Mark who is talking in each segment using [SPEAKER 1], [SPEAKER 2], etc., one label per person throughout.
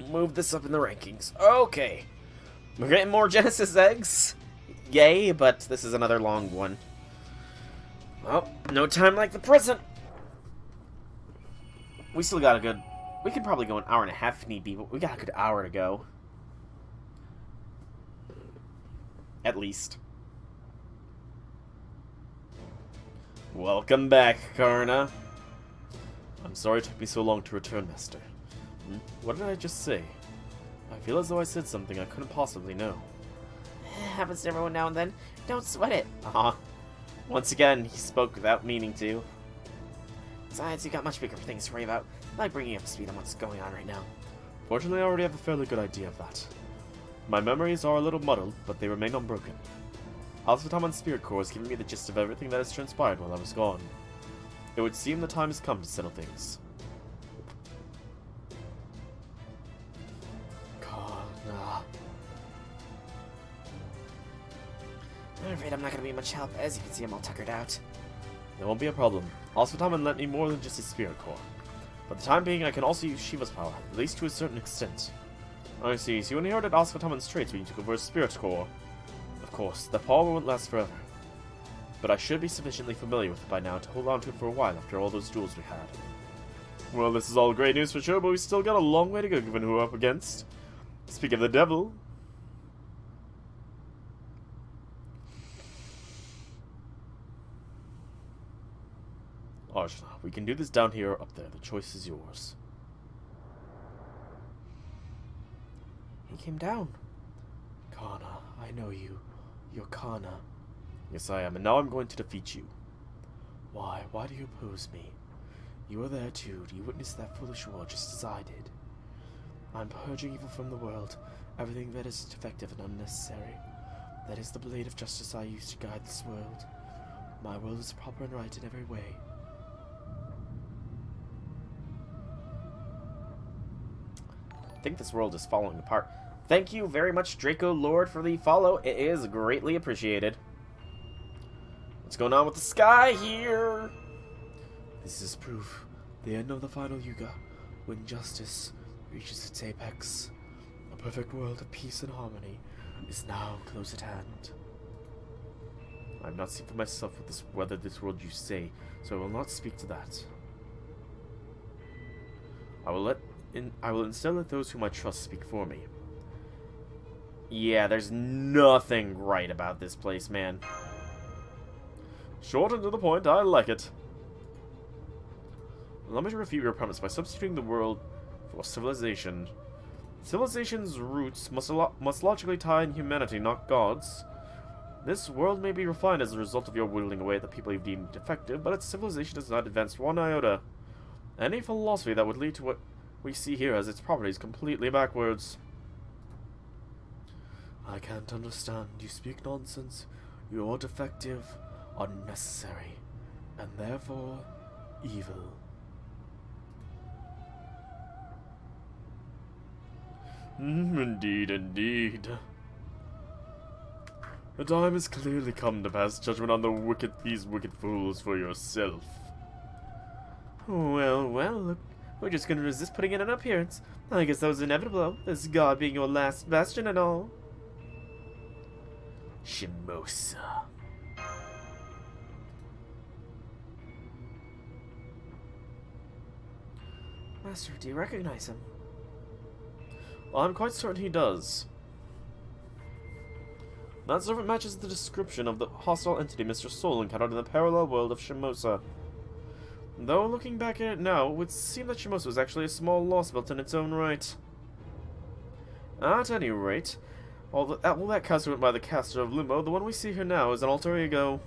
[SPEAKER 1] Move this up in the rankings. Okay. We're getting more Genesis eggs. Yay, but this is another long one. Well, no time like the present. We still got a good... We could probably go an hour and a half if need be, but we got a good hour to go. At least. Welcome back, Karna. I'm sorry it took me so long to return, Master. What did I just say? I feel as though I said something I couldn't possibly know.
[SPEAKER 2] Happens to everyone now and then. Don't sweat it.
[SPEAKER 1] Once again, he spoke without meaning to.
[SPEAKER 2] Besides, you got much bigger things to worry about, like bringing you up to speed on what's going on right now.
[SPEAKER 1] Fortunately, I already have a fairly good idea of that. My memories are a little muddled, but they remain unbroken. Alpha Spirit Core has given me the gist of everything that has transpired while I was gone. It would seem the time has come to settle things. Karna.
[SPEAKER 2] I'm afraid I'm not going to be much help. As you can see, I'm all tuckered out.
[SPEAKER 1] There won't be a problem. Alpha lent me more than just his Spirit Core. For the time being, I can also use Shiva's power, at least to a certain extent. I see, so you inherited Alpha traits when you took over his Spirit Core. Of course, the power won't last forever. But I should be sufficiently familiar with it by now to hold on to it for a while after all those duels we had. Well, this is all great news for sure, but we still got a long way to go given who we're up against. Speak of the devil. Arjuna, we can do this down here or up there. The choice is yours.
[SPEAKER 2] He came down.
[SPEAKER 1] Karna, I know you. You're Karna. Yes, I am, and now I'm going to defeat you. Why? Why do you oppose me? You were there too. Do you witness that foolish war just as I did? I'm purging evil from the world, everything that is defective and unnecessary. That is the blade of justice I use to guide this world. My world is proper and right in every way. I think this world is falling apart. Thank you very much, Draco Lord, for the follow. It is greatly appreciated. What's going on with the sky here? This is proof. The end of the final Yuga, when justice reaches its apex. A perfect world of peace and harmony is now close at hand. I have not seen for myself whether this world you say, so I will not speak to that. I will instead let those whom I trust speak for me. Yeah, there's nothing right about this place, man. Short and to the point, I like it. Allow me to refute your premise by substituting the world for civilization. Civilization's roots must logically tie in humanity, not gods. This world may be refined as a result of your whittling away at the people you've deemed defective, but its civilization does not advance one iota. Any philosophy that would lead to what we see here as its properties completely backwards. I can't understand. You speak nonsense. You're defective, unnecessary, and therefore evil. Indeed, indeed. The time has clearly come to pass judgment on these wicked fools for yourself.
[SPEAKER 2] Well, look, we're just gonna resist putting in an appearance. I guess that was inevitable, this god being your last bastion and all.
[SPEAKER 1] Shimosa.
[SPEAKER 2] Master, do you recognize him?
[SPEAKER 1] Well, I'm quite certain he does. That servant matches the description of the hostile entity Mr. Soul encountered in the parallel world of Shimosa. Though, looking back at it now, it would seem that Shimosa was actually a small Lostbelt in its own right. At any rate, all that caster went by the caster of Limbo, the one we see here now is an alter ego.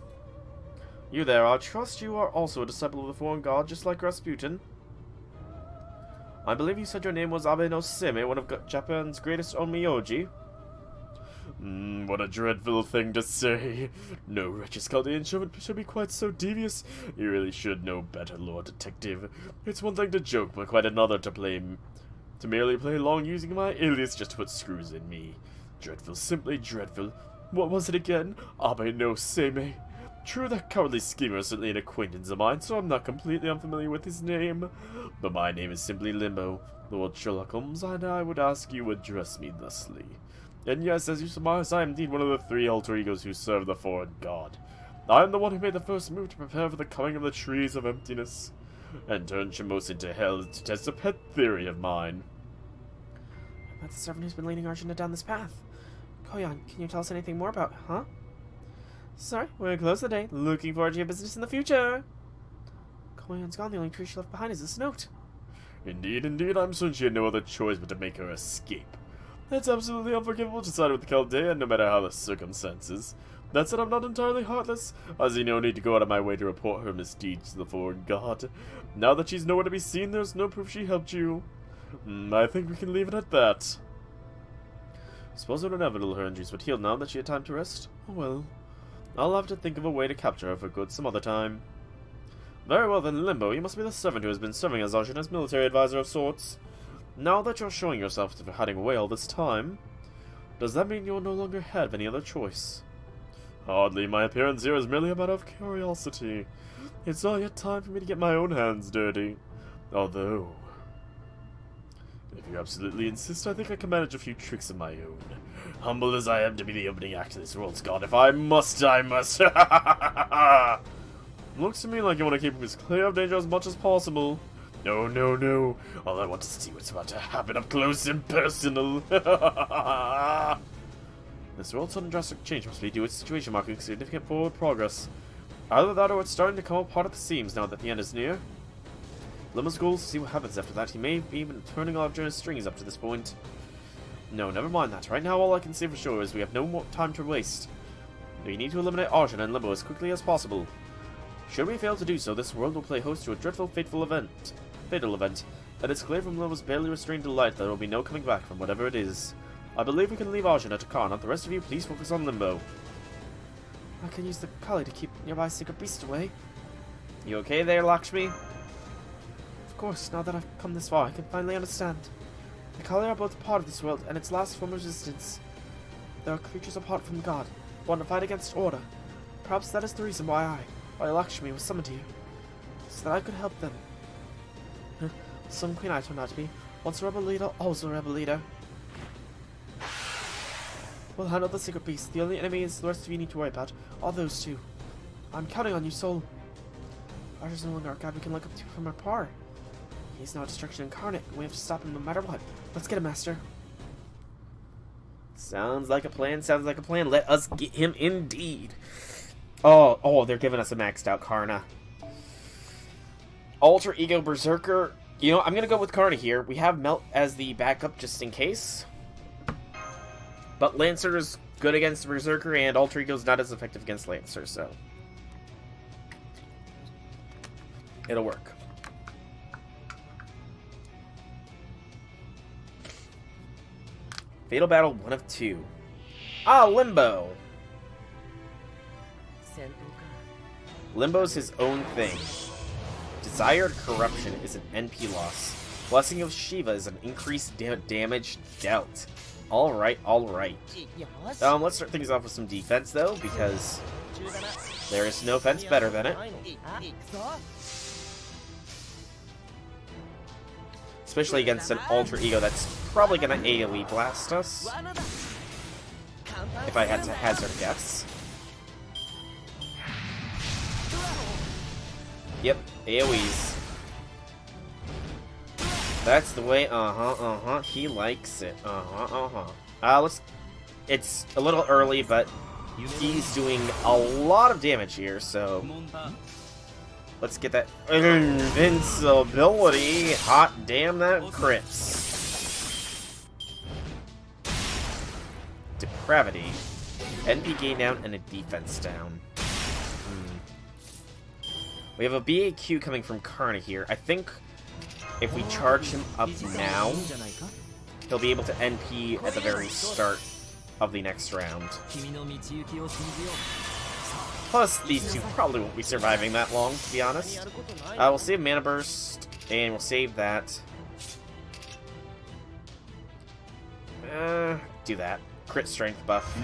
[SPEAKER 1] You there, I trust you are also a disciple of the foreign god, just like Rasputin. I believe you said your name was Abe no Seme, one of Japan's greatest onmyoji. What a dreadful thing to say. No wretched Chaldean should be quite so devious. You really should know better, Lord Detective. It's one thing to joke, but quite another to merely play along using my alias just to put screws in me. Dreadful, simply dreadful. What was it again? Abe no Seme. True, that cowardly schemer is certainly an acquaintance of mine, so I'm not completely unfamiliar with his name. But my name is simply Limbo Lord Sherlock Holmes, and I would ask you address me thusly. And yes, as you surmise, I am indeed one of the 3 alter egos who serve the foreign god. I am the one who made the first move to prepare for the coming of the trees of emptiness, and turned Shimosa into hell to test a pet theory of mine.
[SPEAKER 2] I'm the servant who's been leading Arjuna down this path. Koyan, can you tell us anything more about it, huh? Sorry, we're close today. Looking forward to your business in the future. Koyan's gone. The only tree she left behind is this note.
[SPEAKER 1] Indeed, indeed, I'm certain she had no other choice but to make her escape. It's absolutely unforgivable to side with the Chaldean, no matter how the circumstances. That said, I'm not entirely heartless. I see no need to go out of my way to report her misdeeds to the foreign god. Now that she's nowhere to be seen, there's no proof she helped you. I think we can leave it at that. Suppose it would inevitable her injuries would heal now that she had time to rest? Oh well. I'll have to think of a way to capture her for good some other time. Very well then, Limbo, you must be the servant who has been serving as Arjuna's military advisor of sorts. Now that you're showing yourself after hiding away all this time, does that mean you'll no longer have any other choice? Hardly. My appearance here is merely a matter of curiosity. It's not yet time for me to get my own hands dirty. Although, if you absolutely insist, I think I can manage a few tricks of my own. Humble as I am to be the opening act of this world's god, if I must, I must. Looks to me like you want to keep us clear of danger as much as possible. No, no, no. All I want to see what's about to happen up close and personal. This world's sudden drastic change must be due to its situation marking significant forward progress. Either that or it's starting to come apart at the seams now that the end is near. Limbo's goal is to see what happens after that. He may be even turning off Jonah's strings up to this point. No, never mind that. Right now all I can say for sure is we have no more time to waste. We need to eliminate Arjuna and Limbo as quickly as possible. Should we fail to do so, this world will play host to a dreadful fatal event. And it's clear from Limbo's barely restrained delight that there will be no coming back from whatever it is. I believe we can leave Arjuna to Karna. The rest of you, please focus on Limbo. I can use the Kali to keep nearby secret beasts away. You okay there, Lakshmi? Of course, now that I've come this far, I can finally understand. The Kali are both part of this world, and its last form of resistance. They are creatures apart from God, born to fight against order. Perhaps that is the reason why Lakshmi was summoned here, so that I could help them. Some queen I turned out to be. Once a rebel leader, always a rebel leader. We'll handle the secret beast. The only enemies the rest of you need to worry about are those two. I'm counting on you, Soul. Archer's no longer our god we can look up to from afar. He's now a destruction incarnate, and we have to stop him no matter what. Let's get him, Master. Sounds like a plan, sounds like a plan. Let us get him indeed. Oh, they're giving us a maxed out Karna. Alter Ego Berserker. You know, I'm going to go with Karna here. We have Melt as the backup just in case. But Lancer's good against Berserker, and Alter Ego's not as effective against Lancer, so it'll work. Fatal Battle 1 of 2. Ah, Limbo! Limbo's his own thing. Desired Corruption is an NP loss. Blessing of Shiva is an increased damage dealt. Alright, alright. Let's start things off with some defense, though, because there is no fence better than it. Especially against an Alter Ego that's probably going to AoE blast us. If I had to hazard a guess. Yep, AoEs. That's the way, he likes it, it's a little early, but he's doing a lot of damage here, so let's get that invincibility. Hot damn, that crits. Depravity. NP gain down and a defense down. We have a BAQ coming from Karna here. I think if we charge him up now, he'll be able to NP at the very start of the next round. Plus, these two probably won't be surviving that long, to be honest. We'll save Mana Burst, and we'll save that. Do that. Crit Strength buff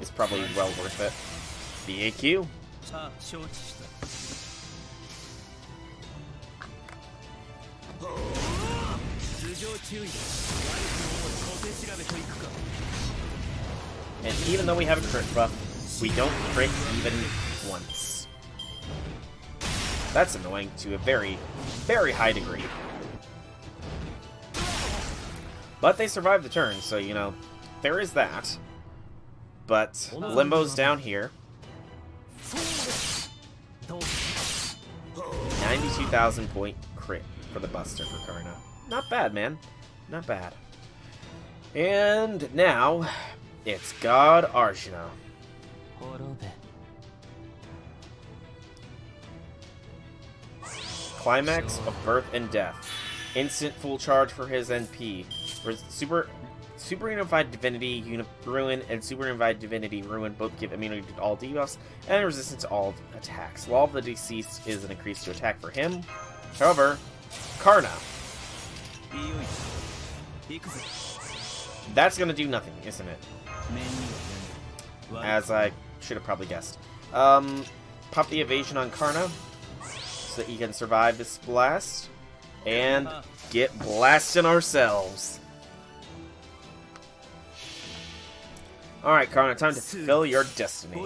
[SPEAKER 1] is probably well worth it. BAQ. And even though we have a crit buff, we don't crit even once. That's annoying to a very, very high degree. But they survived the turn, so, you know, there is that. But Limbo's down here. 92,000 point crit for the Buster for Karna. Not bad, man. Not bad. And now, it's God Arjuna. Climax of Birth and Death. Instant full charge for his NP. Super Unified Divinity Ruin and Super Unified Divinity Ruin both give immunity to all debuffs and resistance to all attacks. Law of the Deceased is an increase to attack for him. However, Karna. That's gonna do nothing, isn't it? As I should have probably guessed. Pop the evasion on Karna so that he can survive this blast and get blasting ourselves. Alright, Karna, time to fulfill your destiny.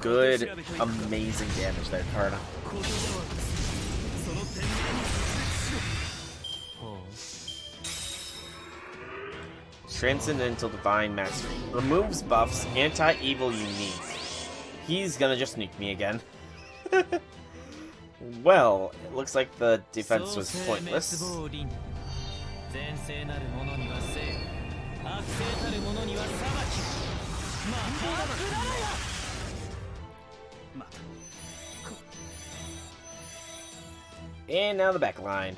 [SPEAKER 1] Good, amazing damage there, Karna. Transcendental Divine Mastery. Removes buffs, anti-evil unique. He's gonna just nuke me again. Well, it looks like the defense was pointless. And now the back line.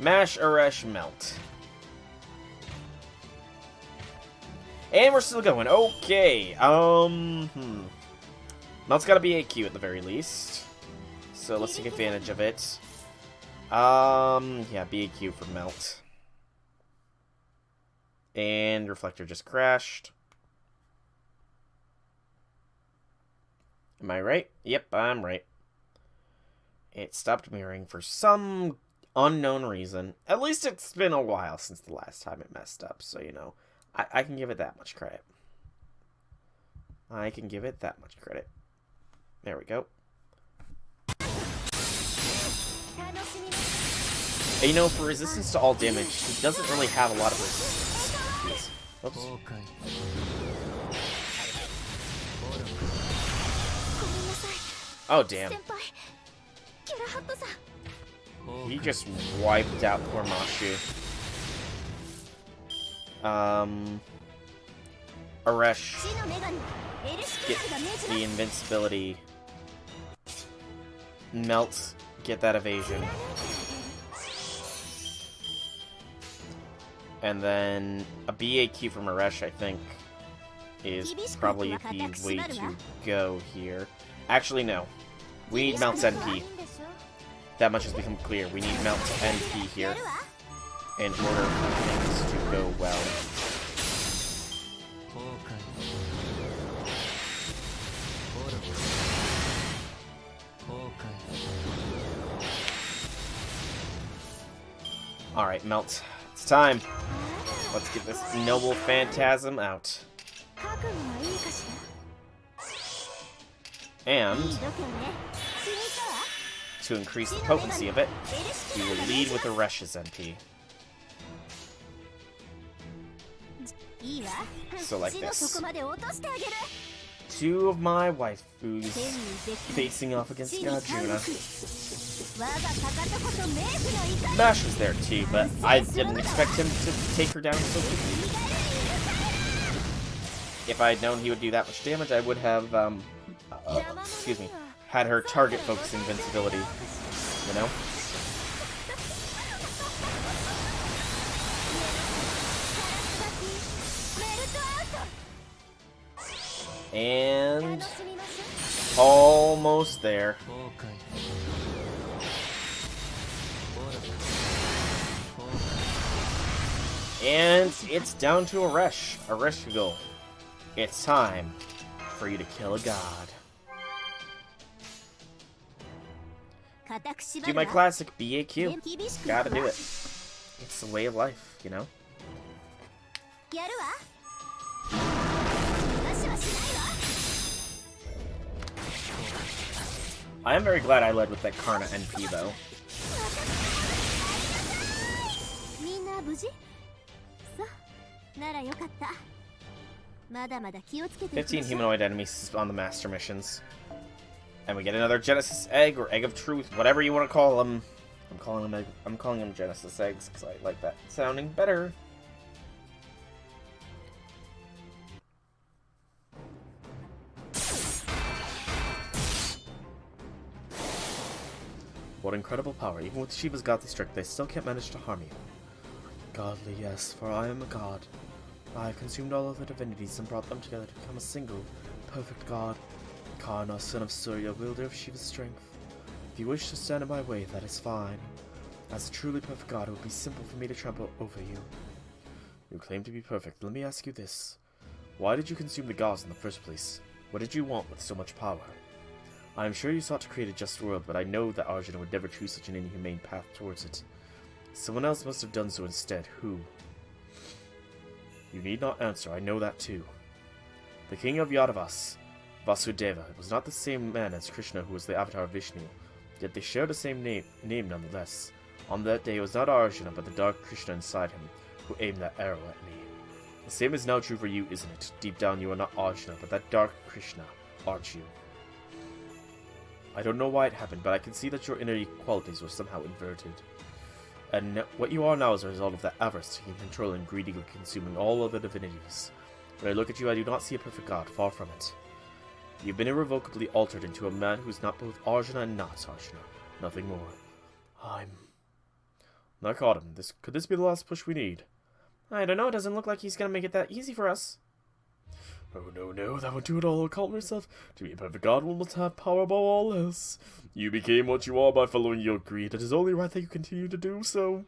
[SPEAKER 1] Mash, Aresh, Melt. And we're still going. Okay. Melt's got to be AQ at the very least. So let's take advantage of it. Yeah, BAQ for Melt. And Reflector just crashed. Am I right? Yep, I'm right. It stopped mirroring for some unknown reason. At least it's been a while since the last time it messed up, so, you know, I can give it that much credit. I can give it that much credit. There we go. And, you know, for resistance to all damage, he doesn't really have a lot of resistance. Oops. Oh, damn. He just wiped out poor Mashu. Aresh, get the invincibility. Melt, get that evasion. And then a BAQ from Aresh, I think, is probably the way to go here. Actually, no. We need Melt's NP. That much has become clear. We need Melt's NP here in order for things to go well. Alright, Melt. It's time. Let's get this noble phantasm out. And to increase the potency of it, we will lead with Aresh's NP. So like this. Two of my waifus facing off against Arjuna. Bash was there too, but I didn't expect him to take her down so quickly. If I had known he would do that much damage, I would have, excuse me, had her target focus invincibility, you know? And almost there. And it's down to Areshkigal. It's time for you to kill a god. Do my classic BAQ. Gotta do it. It's the way of life, you know? I am very glad I led with that Karna NP, though. 15 humanoid enemies on the master missions. And we get another Genesis egg, or egg of truth, whatever you want to call them. I'm calling them Genesis eggs, because I like that sounding better. What incredible power. Even with Shiva's godly strength, they still can't manage to harm you. Godly, yes, for I am a god. I have consumed all of the divinities and brought them together to become a single, perfect god. Karna, son of Surya, wielder of Shiva's strength. If you wish to stand in my way, that is fine. As a truly perfect god, it would be simple for me to trample over you. You claim to be perfect. Let me ask you this. Why did you consume the gods in the first place? What did you want with so much power? I am sure you sought to create a just world, but I know that Arjuna would never choose such an inhumane path towards it. Someone else must have done so instead. Who? You need not answer, I know that too. The king of Yadavas, Vasudeva, was not the same man as Krishna who was the avatar of Vishnu, yet they share the same name nonetheless. On that day it was not Arjuna but the dark Krishna inside him who aimed that arrow at me. The same is now true for you, isn't it? Deep down you are not Arjuna but that dark Krishna, aren't you? I don't know why it happened, but I can see that your inner qualities were somehow inverted. And what you are now is a result of that avarice, taking control and greedily consuming all other divinities. When I look at you, I do not see a perfect god, far from it. You've been irrevocably altered into a man who is not both Arjuna and not Arjuna. Nothing more. I caught him. Could this be the last push we need?
[SPEAKER 2] I don't know, it doesn't look like he's gonna make it that easy for us.
[SPEAKER 1] Oh no, that won't do it all. Calm yourself. To be a perfect god, one must have power above all else. You became what you are by following your greed. It is only right that you continue to do so.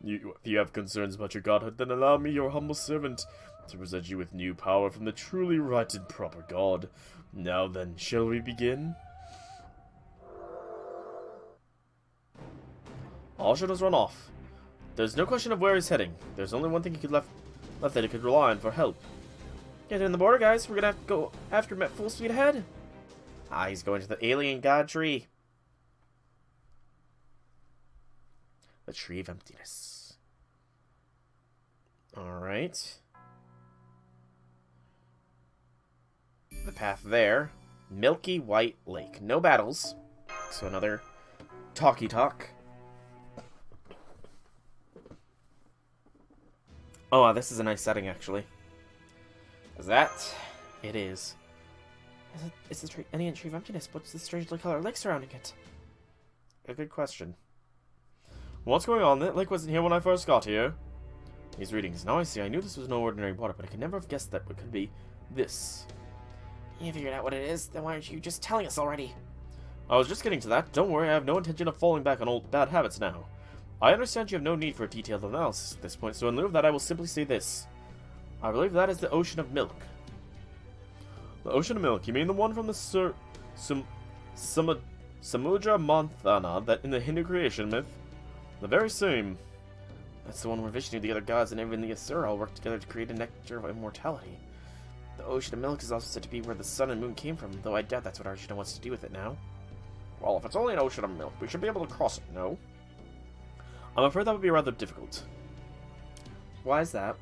[SPEAKER 1] If you have concerns about your godhood, then allow me, your humble servant, to present you with new power from the truly right and proper god. Now then, shall we begin? Arjuna's run off. There's no question of where he's heading. There's only one thing he could left that he could rely on for help.
[SPEAKER 2] Get in the border, guys. We're gonna have to go after him at full speed ahead.
[SPEAKER 1] He's going to the alien god tree. The Tree of Emptiness. Alright. The path there. Milky White Lake. No battles. So another talky talk. Oh, this is a nice setting, actually. Is that? It is.
[SPEAKER 2] It's the alien Tree of Emptiness. What's the strangely colored lake surrounding it?
[SPEAKER 1] A good question. What's going on? That lake wasn't here when I first got here. These readings. Now I see. I knew this was no ordinary water, but I could never have guessed that it could be this.
[SPEAKER 2] You figured out what it is? Then why aren't you just telling us already?
[SPEAKER 1] I was just getting to that. Don't worry, I have no intention of falling back on old bad habits now. I understand you have no need for a detailed analysis at this point, so in lieu of that I will simply say this. I believe that is the Ocean of Milk. The Ocean of Milk? You mean the one from the Samudra Manthana that in the Hindu creation myth? The very same. That's the one where Vishnu, the other gods, and even the Asura all work together to create a nectar of immortality. The Ocean of Milk is also said to be where the sun and moon came from, though I doubt that's what Arjuna wants to do with it now. Well, if it's only an Ocean of Milk, we should be able to cross it, no? I'm afraid that would be rather difficult.
[SPEAKER 2] Why is that?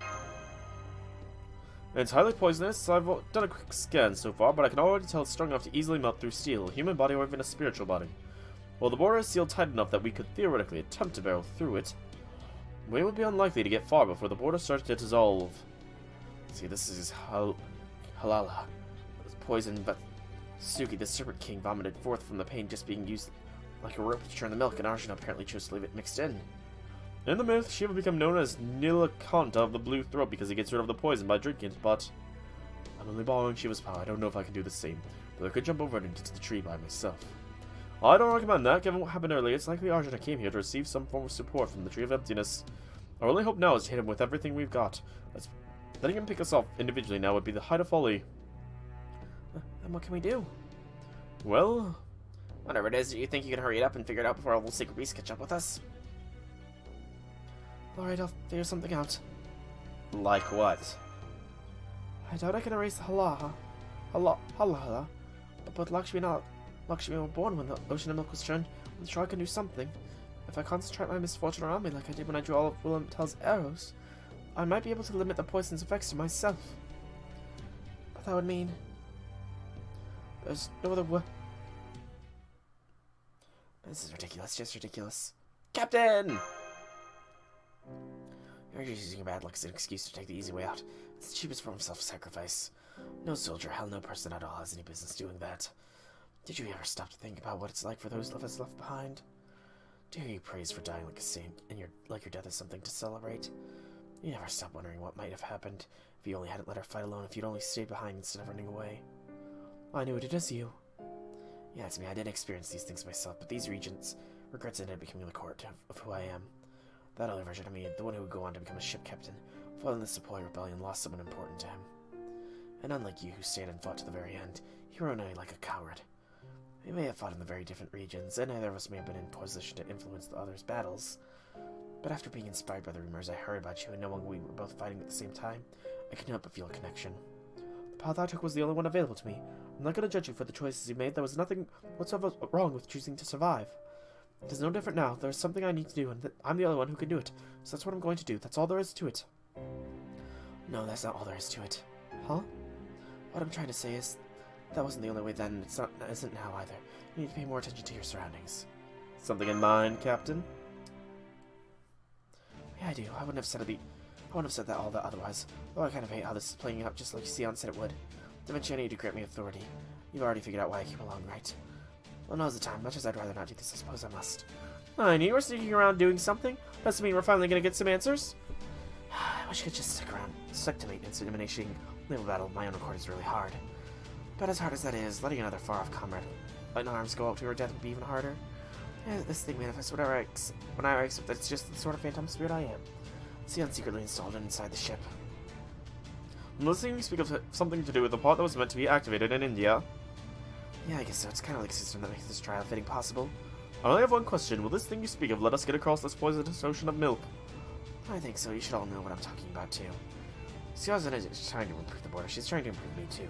[SPEAKER 1] It's highly poisonous. I've done a quick scan so far, but I can already tell it's strong enough to easily melt through steel, a human body, or even a spiritual body. While the border is sealed tight enough that we could theoretically attempt to barrel through it, we would be unlikely to get far before the border starts to dissolve. See, this is Halala. It's poison, but Suki, the Serpent King, vomited forth from the pain just being used like a rope to churn the milk, and Arjuna apparently chose to leave it mixed in. In the myth, Shiva became known as Nilakanta of the Blue Throat because he gets rid of the poison by drinking it, but I'm only borrowing Shiva's power. I don't know if I can do the same, but I could jump over it and get to the tree by myself. I don't recommend that. Given what happened earlier, it's likely Arjuna came here to receive some form of support from the Tree of Emptiness. Our only hope now is to hit him with everything we've got. Letting him pick us off individually now would be the height of folly.
[SPEAKER 2] Then what can we do?
[SPEAKER 1] Well...
[SPEAKER 2] Whatever it is, do you think you can hurry it up and figure it out before all those secret beasts catch up with us? Alright, I'll figure something out.
[SPEAKER 1] Like what?
[SPEAKER 2] I doubt I can erase Hala, but both Lakshmi were born when the ocean of milk was churned. I'm sure I can do something. If I concentrate my misfortune around me like I did when I drew all of Willem Tell's arrows, I might be able to limit the poison's effects to myself. But that would mean there's no other way. This is ridiculous, just ridiculous. Captain! You're using your bad luck as an excuse to take the easy way out. It's the cheapest form of self-sacrifice. No soldier, hell, no person at all has any business doing that. Did you ever stop to think about what it's like for those of us left behind? To hear you praised for dying like a saint, and like your death is something to celebrate. You never stop wondering what might have happened if you only hadn't let her fight alone, if you'd only stayed behind instead of running away. I knew it is you. Yeah, it's me. I didn't experience these things myself, but these regrets ended up becoming the core of who I am. That other version of me, the one who would go on to become a ship captain, following the Sepoy rebellion, lost someone important to him. And unlike you, who stayed and fought to the very end, you ran away like a coward. We may have fought in the very different regions, and neither of us may have been in position to influence the other's battles. But after being inspired by the rumors I heard about you and knowing we were both fighting at the same time, I couldn't help but feel a connection. The path I took was the only one available to me. I'm not going to judge you for the choices you made. There was nothing whatsoever wrong with choosing to survive. It is no different now. There is something I need to do, and I'm the only one who can do it. So that's what I'm going to do. That's all there is to it. No, that's not all there is to it. Huh? What I'm trying to say is, that wasn't the only way then, and isn't now either. You need to pay more attention to your surroundings.
[SPEAKER 1] Something in mind, Captain?
[SPEAKER 2] Yeah, I do. I wouldn't have said that all that otherwise. Though I kind of hate how this is playing out just like Sion said it would. Eventually I need to grant me authority. You've already figured out why I came along, right? Well, now's the time. Much as I'd rather not do this, I suppose I must. I knew you were sneaking around doing something. Does it mean we're finally going to get some answers? I wish I could just stick around. Stuck to maintenance and initiating naval battle of my own accord is really hard. But as hard as that is, letting another far-off comrade in arms go out to her death would be even harder. Yeah, this thing manifests when I accept that it's just the sort of phantom spirit I am. Sion secretly installed it inside the ship.
[SPEAKER 1] I'm listening you speak of something to do with the part that was meant to be activated in India.
[SPEAKER 2] Yeah, I guess so. It's kind of like a system that makes this trial fitting possible.
[SPEAKER 1] I only have one question. Will this thing you speak of let us get across this poisonous ocean of milk?
[SPEAKER 2] I think so. You should all know what I'm talking about, too. Sion is trying to improve the border. She's trying to improve me, too.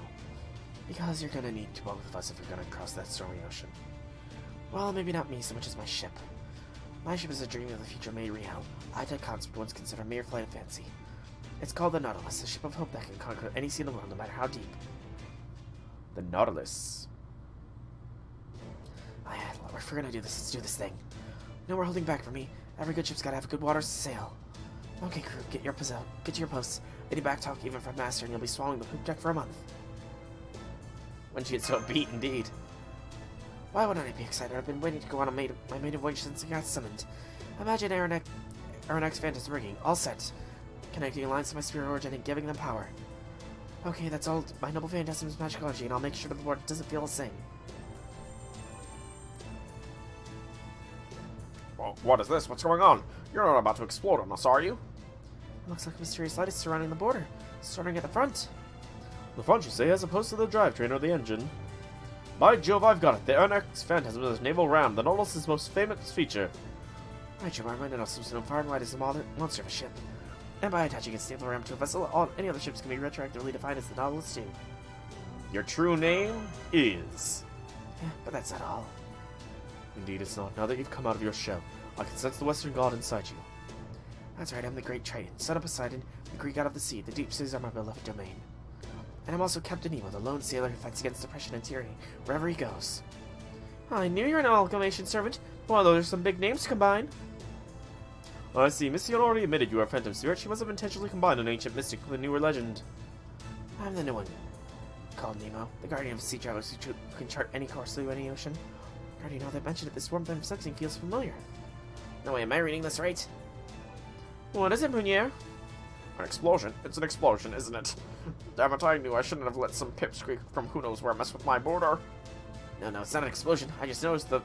[SPEAKER 2] Because you're gonna need both of us if you're gonna cross that stormy ocean. Well, maybe not me so much as my ship. My ship is a dream of the future made real. I did concept once considered mere flight of fancy. It's called the Nautilus, a ship of hope that can conquer any sea in the world, no matter how deep.
[SPEAKER 1] The Nautilus.
[SPEAKER 2] If we're gonna do this, let's do this thing. No more holding back for me. Every good ship's gotta have good waters to sail. Okay, crew, get to your posts. Any backtalk, even from Master, and you'll be swallowing the poop deck for a month.
[SPEAKER 1] When she gets so beat, indeed.
[SPEAKER 2] Why wouldn't I be excited? I've been waiting to go on my maiden voyage since I got summoned. Imagine Aronnax Phantom's rigging, all set. Connecting lines to my spirit origin and giving them power. Okay, that's all my noble phantasm's magical energy, and I'll make sure the board doesn't feel a thing.
[SPEAKER 1] Well, what is this? What's going on? You're not about to explode on us, are you?
[SPEAKER 2] It looks like a mysterious light is surrounding the border, starting at the front.
[SPEAKER 1] The front, you say, as opposed to the drivetrain or the engine? By Jove, I've got it. The Aronnax Phantasm is a naval ram, the Nautilus's most famous feature.
[SPEAKER 2] Right, you're reminded of something far and wide as a monster of a ship. And by attaching its naval ram to a vessel, all any other ships can be retroactively defined as the Nautilus too.
[SPEAKER 1] Your true name is...
[SPEAKER 2] Yeah, but that's not all.
[SPEAKER 1] Indeed it's not. Now that you've come out of your shell, I can sense the Western God inside you.
[SPEAKER 2] That's right, I'm the Great Triton, son of Poseidon, the Greek god of the sea. The deep seas are my beloved domain. And I'm also Captain Nemo, the lone sailor who fights against oppression and tyranny, wherever he goes. I knew you were an amalgamation servant. Well, those are some big names to combine.
[SPEAKER 1] I see. Miss Sion already admitted you are a phantom spirit. She must have intentionally combined an ancient mystic with a newer legend.
[SPEAKER 2] I'm the new one, called Nemo, the guardian of sea travelers who can chart any course through any ocean. Already now that mentioned it, this warmth I'm sensing feels familiar. No way, am I reading this right? What is it, Munier?
[SPEAKER 1] An explosion? It's an explosion, isn't it? Damn it, I knew I shouldn't have let some pipsqueak from who knows where mess with my border.
[SPEAKER 2] No, it's not an explosion. I just noticed the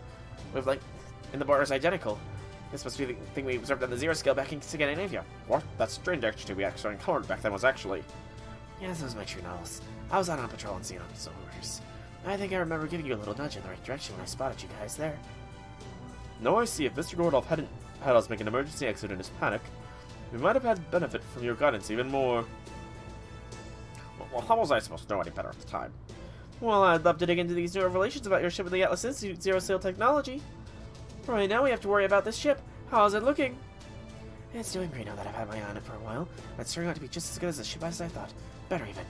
[SPEAKER 2] wavelength in the border is identical.
[SPEAKER 1] This must be the thing we observed on the zero scale back in Scandinavia. What? That strange activity we actually encountered back then was actually... Yes, that was my true Nautilus. I was out on patrol and seeing so orders. I think I remember giving you a little nudge in the right direction when I spotted you guys there. No, I see. If Mr. Gordolf hadn't had us make an emergency exit in his panic, we might have had benefit from your guidance even more. Well, how was I supposed to know any better at the time? Well, I'd love to dig into these new revelations about your ship with the Atlas Institute Zero Sail technology. Right now we have to worry about this ship. How's it looking? It's doing great now that I've had my eye on it for a while. It's turning out to be just as good as the ship as I thought. Better even.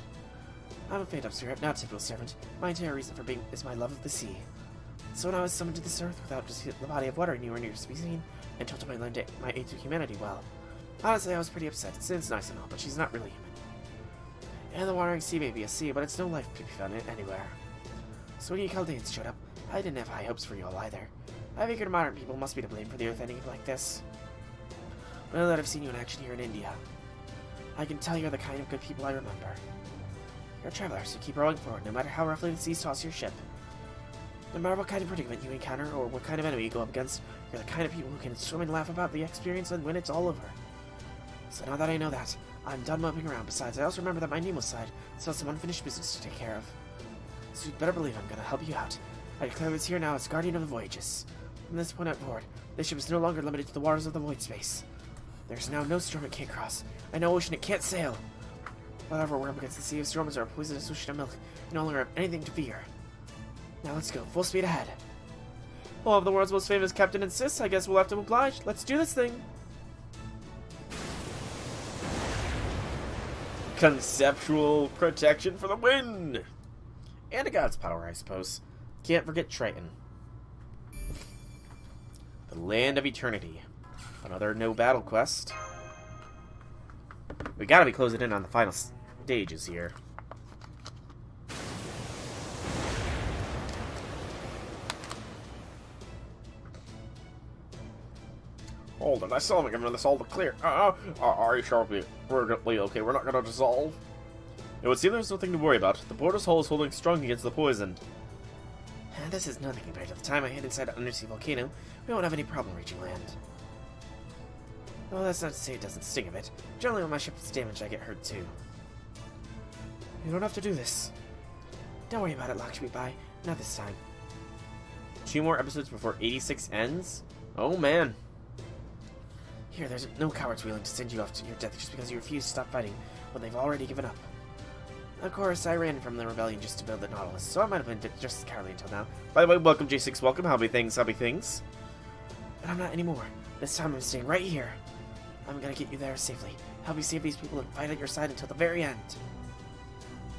[SPEAKER 1] I'm a fade-up spirit, not a typical servant. My entire reason for being is my love of the sea. So when I was summoned to this earth without just the body of water anywhere near to be seen, and told to my aid to humanity, well, honestly I was pretty upset. Sin's nice and all, but she's not really human. And the wandering sea may be a sea, but it's no life to be found anywhere. So when you Chaldeans showed up, I didn't have high hopes for you all either. I figured modern people must be to blame for the earth ending up like this. But now that I've seen you in action here in India, I can tell you're the kind of good people I remember. You're a traveler, so keep rowing forward, no matter how roughly the seas toss your ship. No matter what kind of predicament you encounter, or what kind of enemy you go up against, you're the kind of people who can swim and laugh about the experience and when it's all over. So now that I know that, I'm done moping around. Besides, I also remember that my Nemo side still has some unfinished business to take care of. So you'd better believe I'm gonna help you out. I declare this here now as Guardian of the Voyages. From this point forward, this ship is no longer limited to the waters of the void space. There's now no storm it can't cross, and no ocean it can't sail. Whatever we're up against the sea of storms or a poisonous ocean of milk, you no longer have anything to fear. Now let's go, full speed ahead. Well, if the world's most famous captain insists, I guess we'll have to oblige. Let's do this thing. Conceptual protection for the win! And a god's power, I suppose. Can't forget Triton. The Land of Eternity. Another no battle quest. We gotta be closing in on the final stages here. Hold it, I still haven't given this all the clear. Are you sure we're okay? We're not gonna dissolve? It would seem there's nothing to worry about. The border's hull is holding strong against the poison. This is nothing compared to the time I hid inside an undersea volcano. We won't have any problem reaching land. Well, that's not to say it doesn't sting a bit. Generally, when my ship is damaged, I get hurt too. You don't have to do this. Don't worry about it, Lakshmi Bai. Not this time. 2 more episodes before 86 ends? Oh man. Here, there's no cowards willing to send you off to your death just because you refuse to stop fighting when they've already given up. Of course, I ran from the rebellion just to build the Nautilus, so I might have been just as cowardly until now. By the way, welcome J6, welcome, hobby things. But I'm not anymore. This time I'm staying right here. I'm gonna get you there safely, help you save these people, and fight at your side until the very end.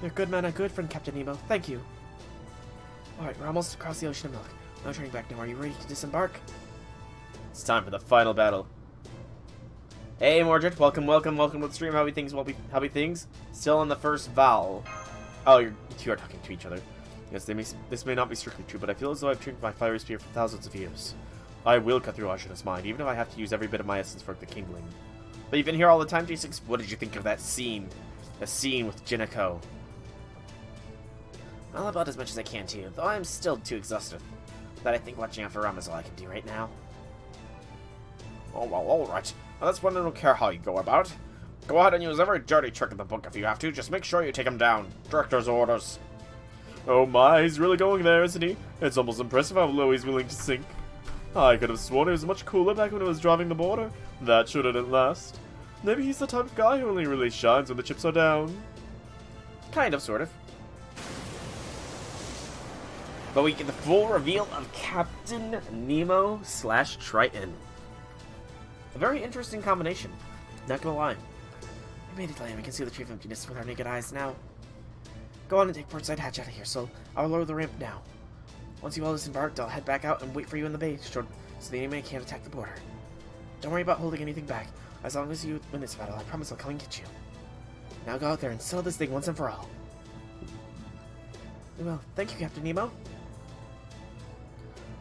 [SPEAKER 1] You're a good man, a good friend, Captain Nemo. Thank you. Alright, we're almost across the ocean of milk. No turning back now. Are you ready to disembark? It's time for the final battle. Hey, Mordred, welcome to the stream. Hobby things. Still on the first vowel. Oh, you are talking to each other. Yes, this may not be strictly true, but I feel as though I've trained my fiery spear for thousands of years. I will cut through Ashina's mind, even if I have to use every bit of my essence for the kindling. But you've been here all the time, J6. What did you think of that scene? The scene with Jinako. Well, about as much as I can too, though I'm still too exhausted. But I think watching out for Ram is all I can do right now. Oh, well, alright. Well, that's when I don't care how you go about it. Go ahead and use every dirty trick in the book if you have to. Just make sure you take him down. Director's orders. Oh my, he's really going there, isn't he? It's almost impressive how low he's willing to sink. I could have sworn he was much cooler back when he was driving the border. That sure didn't last. Maybe he's the type of guy who only really shines when the chips are down. Kind of, sort of. But we get the full reveal of Captain Nemo / Triton. A very interesting combination. Not gonna lie. We made it land. We can see the tree of emptiness with our naked eyes now. Go on and take portside hatch out of here, so I'll lower the ramp now. Once you all disembarked, I'll head back out and wait for you in the bay so the enemy can't attack the border. Don't worry about holding anything back. As long as you win this battle, I promise I'll come and get you. Now go out there and settle this thing once and for all. Well, thank you, Captain Nemo.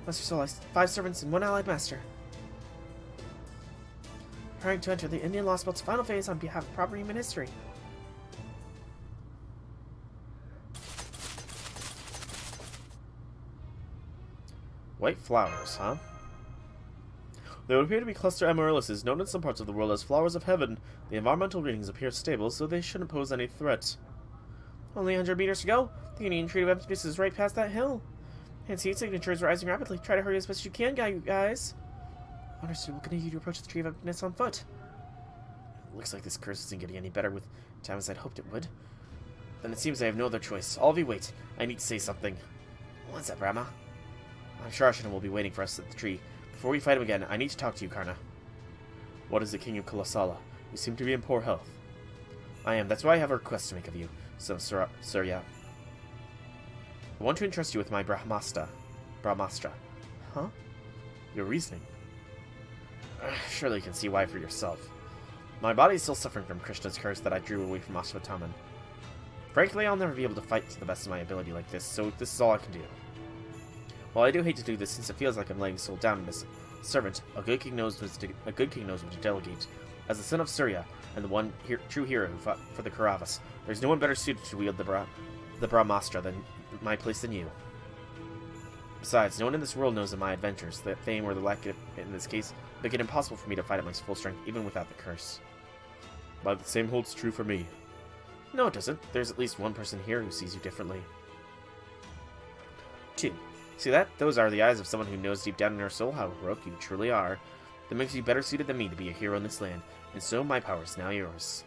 [SPEAKER 1] Master Solis, 5 servants and 1 allied master. Preparing to enter the Indian Lostbelt's final phase on behalf of proper human history. White flowers, huh? There would appear to be cluster amaryllises, known in some parts of the world as flowers of heaven. The environmental readings appear stable, so they shouldn't pose any threat.
[SPEAKER 2] Only 100 meters to go. The Union Tree of Emptiness is right past that hill. And seed signature is rising rapidly. Try to hurry as best you can, guys. Understood. We'll continue to approach the Tree of Emptiness on foot.
[SPEAKER 1] Looks like this curse isn't getting any better with time as I'd hoped it would. Then it seems I have no other choice. All of you wait. I need to say something.
[SPEAKER 2] What's that, Brahma?
[SPEAKER 1] I'm sure Ashina will be waiting for us at the tree. Before we fight him again, I need to talk to you, Karna. What is the King of Kolossala? You seem to be in poor health. I am. That's why I have a request to make of you, Samsara. I want to entrust you with my Brahmastra.
[SPEAKER 2] Huh?
[SPEAKER 1] Your reasoning. Surely you can see why for yourself. My body is still suffering from Krishna's curse that I drew away from Ashwataman. Frankly, I'll never be able to fight to the best of my ability like this, so this is all I can do. While I do hate to do this, since it feels like I'm laying soul down in this servant, a good king knows what to delegate. As the son of Surya, and the one true hero who fought for the Kauravas, there's no one better suited to wield the Brahmastra than my place than you. Besides, no one in this world knows of my adventures. The fame or the lack of it in this case make it impossible for me to fight at my full strength, even without the curse. But the same holds true for me. No, it doesn't. There's at least one person here who sees you differently. 2. See that? Those are the eyes of someone who knows deep down in her soul how heroic you truly are. That makes you better suited than me to be a hero in this land, and so my power is now yours.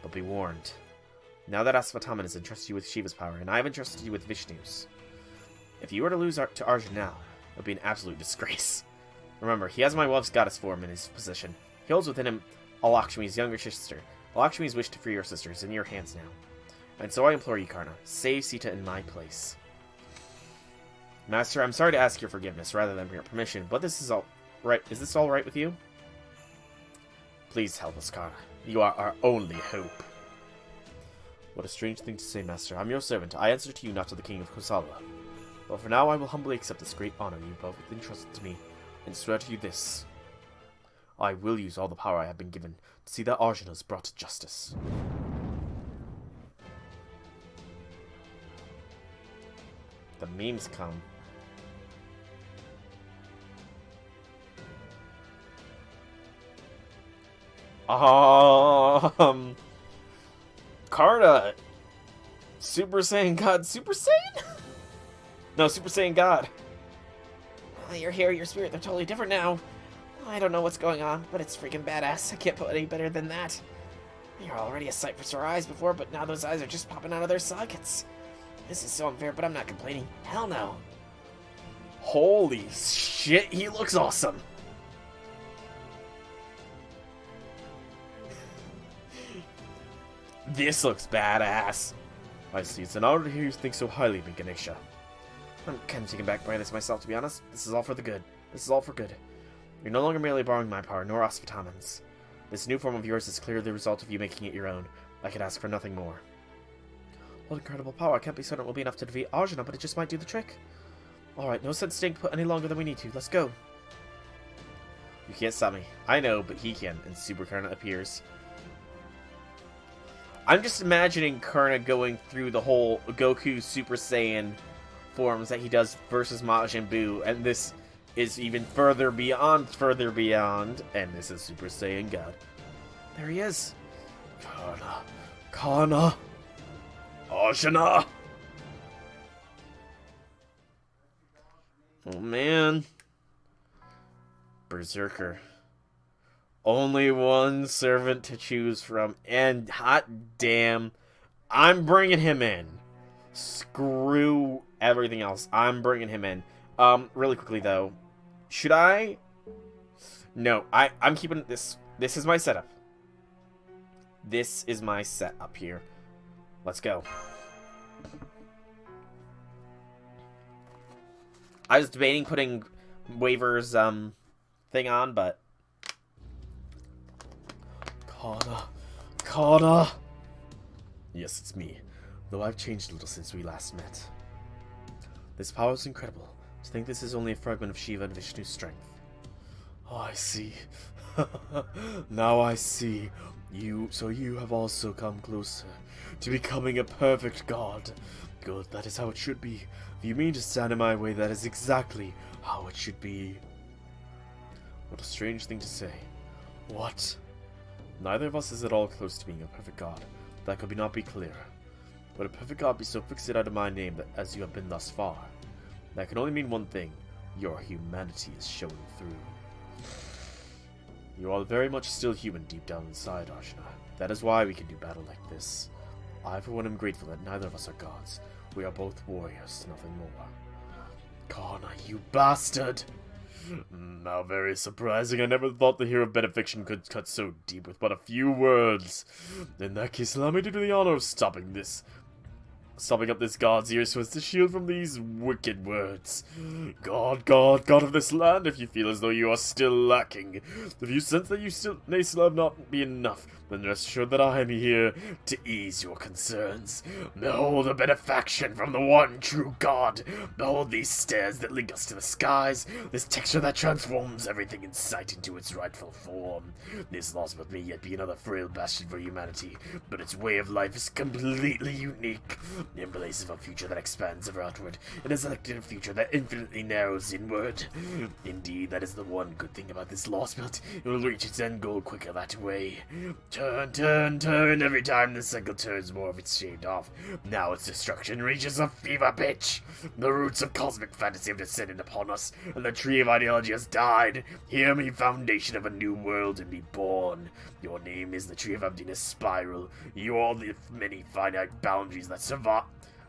[SPEAKER 1] But be warned. Now that Aswataman has entrusted you with Shiva's power, and I have entrusted you with Vishnu's, if you were to lose to Arjun now, it would be an absolute disgrace. Remember, he has my wife's goddess form in his possession. He holds within him Alakshmi's younger sister. Alakshmi's wish to free your sister is in your hands now. And so I implore you, Karna, save Sita in my place. Master, I'm sorry to ask your forgiveness rather than your permission, but this is all right. Is this all right with you? Please help us, Karna. You are our only hope. What a strange thing to say, Master. I'm your servant. I answer to you, not to the King of Kosala. But for now, I will humbly accept this great honor you both entrusted to me, and swear to you this. I will use all the power I have been given to see that Arjuna is brought to justice. The memes come. Karna! Super Saiyan God, Super Saiyan? No, Super Saiyan God.
[SPEAKER 2] Oh, your hair, your spirit, they're totally different now. I don't know what's going on, but it's freaking badass. I can't put any better than that. You're already a sight for sore eyes before, but now those eyes are just popping out of their sockets. This is so unfair, but I'm not complaining. Hell no.
[SPEAKER 1] Holy shit, he looks awesome. This looks badass. I see, it's an honor to hear you think so highly of me, Ganesha.
[SPEAKER 2] I'm kind of taken back by this myself, to be honest.
[SPEAKER 1] This is all for the good. This is all for good. You're no longer merely borrowing my power, nor Asvataman's. This new form of yours is clearly the result of you making it your own. I could ask for nothing more.
[SPEAKER 2] What incredible power. I can't be certain it will be enough to defeat Arjuna, but it just might do the trick. Alright, no sense staying put any longer than we need to. Let's go.
[SPEAKER 1] You can't stop me. I know, but he can, and Super Karna appears. I'm just imagining Karna going through the whole Goku Super Saiyan forms that he does versus Majin Buu, and this is even further beyond, and this is Super Saiyan God.
[SPEAKER 2] There he is.
[SPEAKER 1] Karna. Arjuna. Oh man. Berserker. Only one servant to choose from, and hot damn, I'm bringing him in. Screw everything else. I'm bringing him in. Really quickly though, should I? No, I'm keeping this. This is my setup. This is my setup here. Let's go. I was debating putting waivers thing on, but Karna. Yes, it's me. Though I've changed a little since we last met. This power is incredible. To think this is only a fragment of Shiva and Vishnu's strength. Oh, I see. Now I see. So you have also come closer to becoming a perfect god. Good, that is how it should be. If you mean to stand in my way, that is exactly how it should be. What a strange thing to say. What? Neither of us is at all close to being a perfect god. That could not be clearer. Would a perfect god be so fixated out of my name that, as you have been thus far? That can only mean one thing. Your humanity is showing through. You are very much still human deep down inside, Arjuna. That is why we can do battle like this. I, for one, am grateful that neither of us are gods. We are both warriors, nothing more. Kana, you bastard! How very surprising. I never thought the hero of benefiction could cut so deep with but a few words. In that case, allow me to do the honor of stopping up this god's ears so as to shield from these wicked words. God of this land, if you feel as though you are still lacking, if you sense that you may still have not be enough, then rest assured that I am here to ease your concerns. Behold a benefaction from the one true God. Behold these stairs that link us to the skies, this texture that transforms everything in sight into its rightful form. This Lostbelt may yet be another frail bastion for humanity, but its way of life is completely unique. In place of a future that expands ever outward, it has elected a future that infinitely narrows inward. Indeed, that is the one good thing about this Lostbelt. It will reach its end goal quicker that way. Turn, every time the cycle turns more of its shaved off. Now its destruction reaches a fever pitch. The roots of cosmic fantasy have descended upon us, and the tree of ideology has died. Hear me, foundation of a new world, and be born. Your name is the tree of emptiness spiral. You are the many finite boundaries that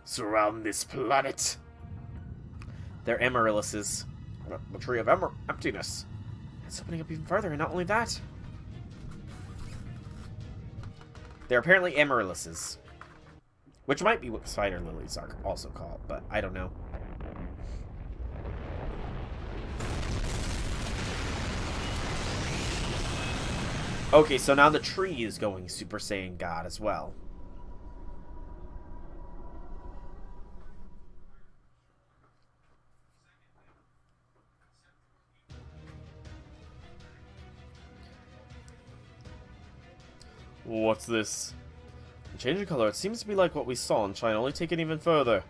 [SPEAKER 1] surround this planet.
[SPEAKER 2] They're amaryllises. The tree of emptiness. It's opening up even further, and not only that. They're apparently amaryllises. Which might be what spider lilies are also called, but I don't know. Okay, so now the tree is going Super Saiyan God as well.
[SPEAKER 1] What's this? The change in color, it seems to be like what we saw in China, only taken even further.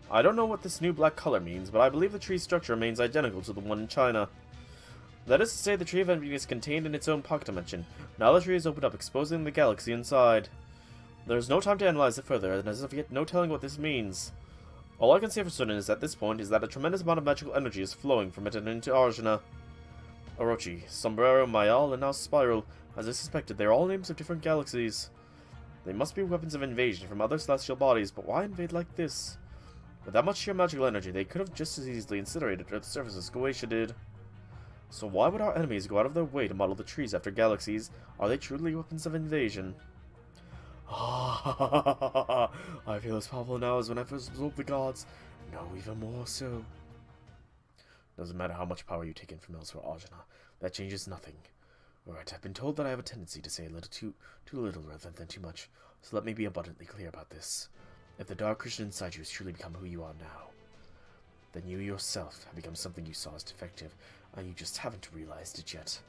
[SPEAKER 1] I don't know what this new black color means, but I believe the tree's structure remains identical to the one in China. That is to say, the Tree of Envy is contained in its own pocket dimension. Now the tree is opened up, exposing the galaxy inside. There is no time to analyze it further, and as of yet, no telling what this means. All I can say for certain is at this point is that a tremendous amount of magical energy is flowing from it and into Arjuna. Orochi, Sombrero, Mayal, and now Spiral. As I suspected, they are all names of different galaxies. They must be weapons of invasion from other celestial bodies, but why invade like this? With that much sheer magical energy, they could have just as easily incinerated Earth's surface as Goetia did. So why would our enemies go out of their way to model the trees after galaxies? Are they truly weapons of invasion? I feel as powerful now as when I first absorbed the gods. No, even more so. Doesn't matter how much power you take in from elsewhere, Arjuna. That changes nothing. Alright, I've been told that I have a tendency to say a little too little rather than too much, so let me be abundantly clear about this. If the Dark Christian inside you has truly become who you are now, then you yourself have become something you saw as defective, and you just haven't realized it yet.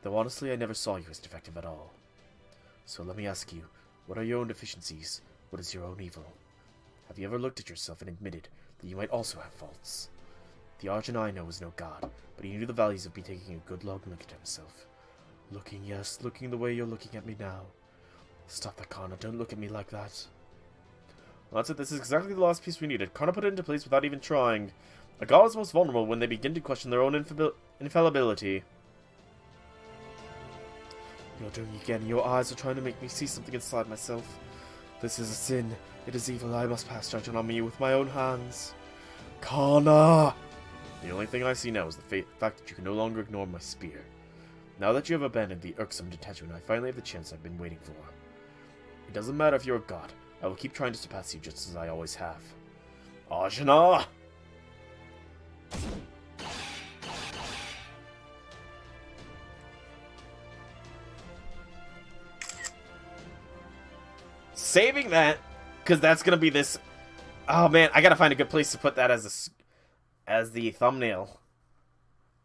[SPEAKER 1] Though honestly, I never saw you as defective at all. So let me ask you, what are your own deficiencies? What is your own evil? Have you ever looked at yourself and admitted that you might also have faults? The Arjuna I know was no god, but he knew the values of taking a good long look at himself. Looking the way you're looking at me now. Stop that, Kana. Don't look at me like that. Well, that's it. This is exactly the last piece we needed. Kana put it into place without even trying. A god is most vulnerable when they begin to question their own infallibility. You're doing it again. Your eyes are trying to make me see something inside myself. This is a sin. It is evil. I must pass judgment on me with my own hands. Kana! The only thing I see now is the fact that you can no longer ignore my spear. Now that you have abandoned the irksome detachment, I finally have the chance I've been waiting for. It doesn't matter if you're a god. I will keep trying to surpass you just as I always have. Arjuna!
[SPEAKER 2] Saving that, because that's gonna be this. Oh man, I gotta find a good place to put that as the thumbnail.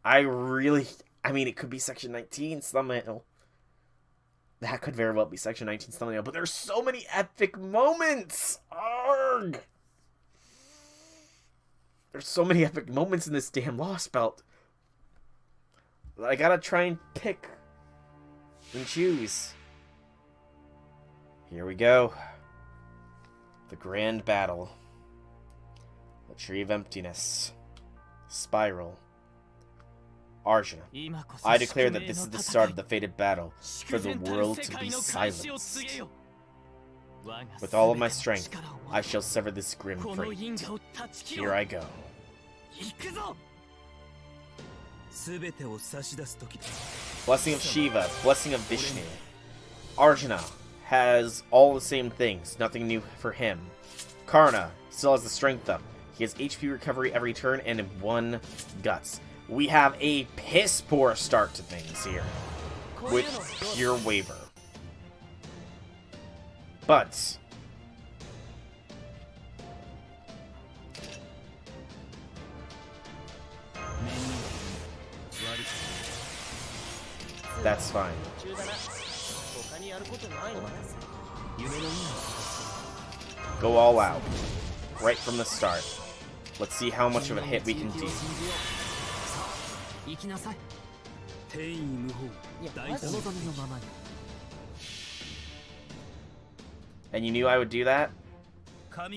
[SPEAKER 2] I mean, it could be Section 19's thumbnail. That could very well be Section 19's thumbnail, but there's so many epic moments! Arrgh! There's so many epic moments in this damn Lostbelt.
[SPEAKER 1] I gotta try and pick and choose. Here we go. The grand battle. The Tree of Emptiness. Spiral. Arjuna. I declare that this is the start of the fated battle, for the world to be silenced. With all of my strength, I shall sever this grim fate. Here I go. Blessing of Shiva, Blessing of Vishnu. Arjuna has all the same things, nothing new for him. Karna still has the strength up. He has HP recovery every turn and 1 guts. We have a piss poor start to things here with pure waiver. But that's fine. Go all out. Right from the start. Let's see how much of a hit we can do. And you knew I would do that? I'm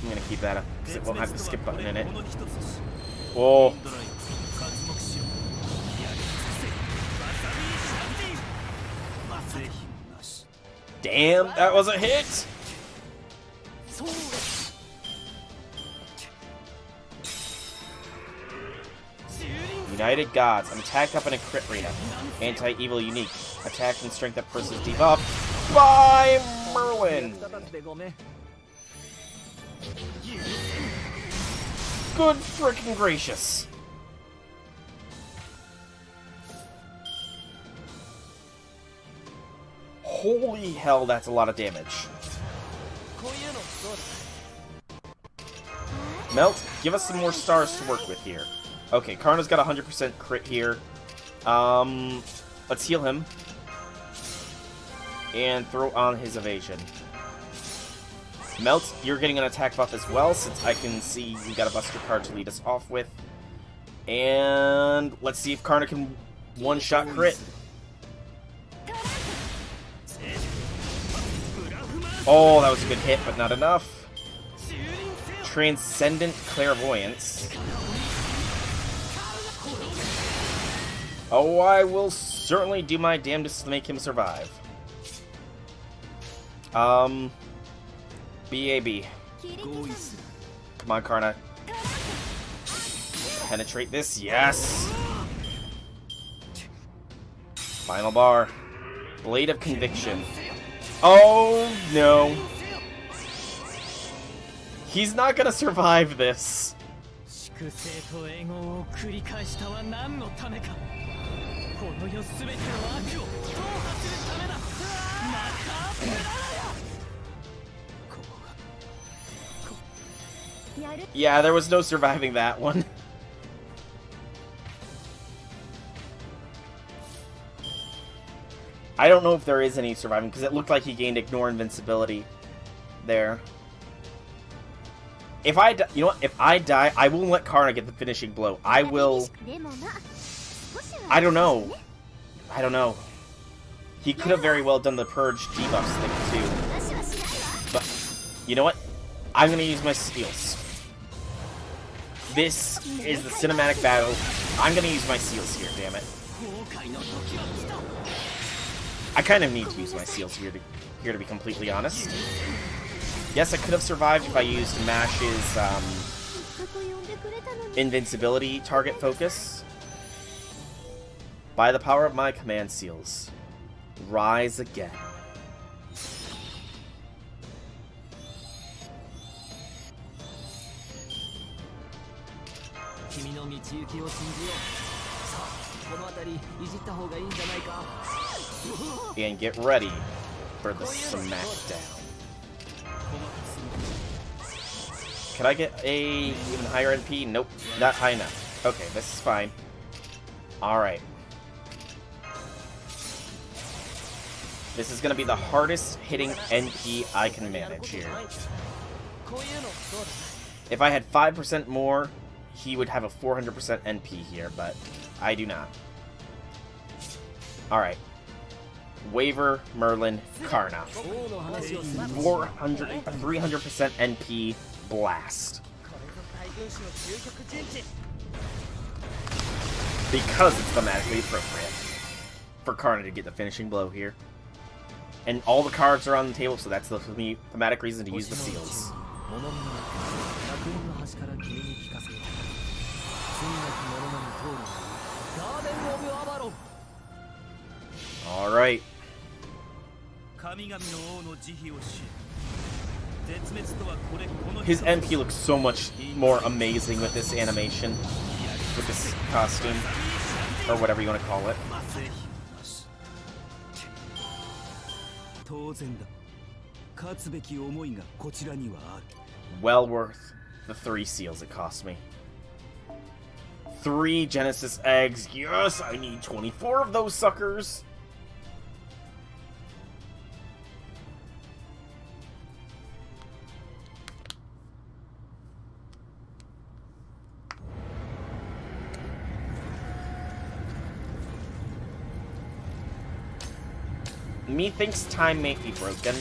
[SPEAKER 1] gonna keep that up, because it won't have the skip button in it. Whoa. Damn, that was a hit! United Gods. An attack up and a crit rate up. Anti-evil unique. Attack and strength up versus debuff by Merlin. Good frickin' gracious. Holy hell, that's a lot of damage. Melt, give us some more stars to work with here. Okay, Karna's got 100% crit here. Let's heal him. And throw on his evasion. Melt, you're getting an attack buff as well, since I can see you got a Buster card to lead us off with. And let's see if Karna can one-shot crit. Oh, that was a good hit, but not enough. Transcendent Clairvoyance. Oh, I will certainly do my damnedest to make him survive. BAB. Come on, Karna. Penetrate this, yes! Final bar. Blade of Conviction. Oh, no. He's not gonna survive this. Yeah, there was no surviving that one. I don't know if there is any surviving, because it looked like he gained Ignore Invincibility there. If I die, you know what? If I die, I won't let Karna get the finishing blow. I will... I don't know. I don't know. He could have very well done the Purge debuffs thing, too. But, you know what? I'm going to use my seals. This is the cinematic battle. I'm going to use my seals here, damn it. I kind of need to use my seals here to be completely honest. Yes, I could have survived if I used Mash's invincibility target focus. By the power of my command seals, rise again. And get ready for the smackdown. Can I get a even higher NP? Nope, not high enough. Okay, this is fine. Alright. This is going to be the hardest hitting NP I can manage here. If I had 5% more, he would have a 400% NP here, but I do not. Alright. Waver, Merlin, Karna. 300% NP, Blast. Because it's thematically appropriate for Karna to get the finishing blow here. And all the cards are on the table, so that's the thematic reason to use the seals. Alright. His MP looks so much more amazing with this animation. With this costume. Or whatever you want to call it. Well worth the 3 seals it cost me. 3 Genesis eggs. Yes, I need 24 of those suckers. Methinks time may be broken.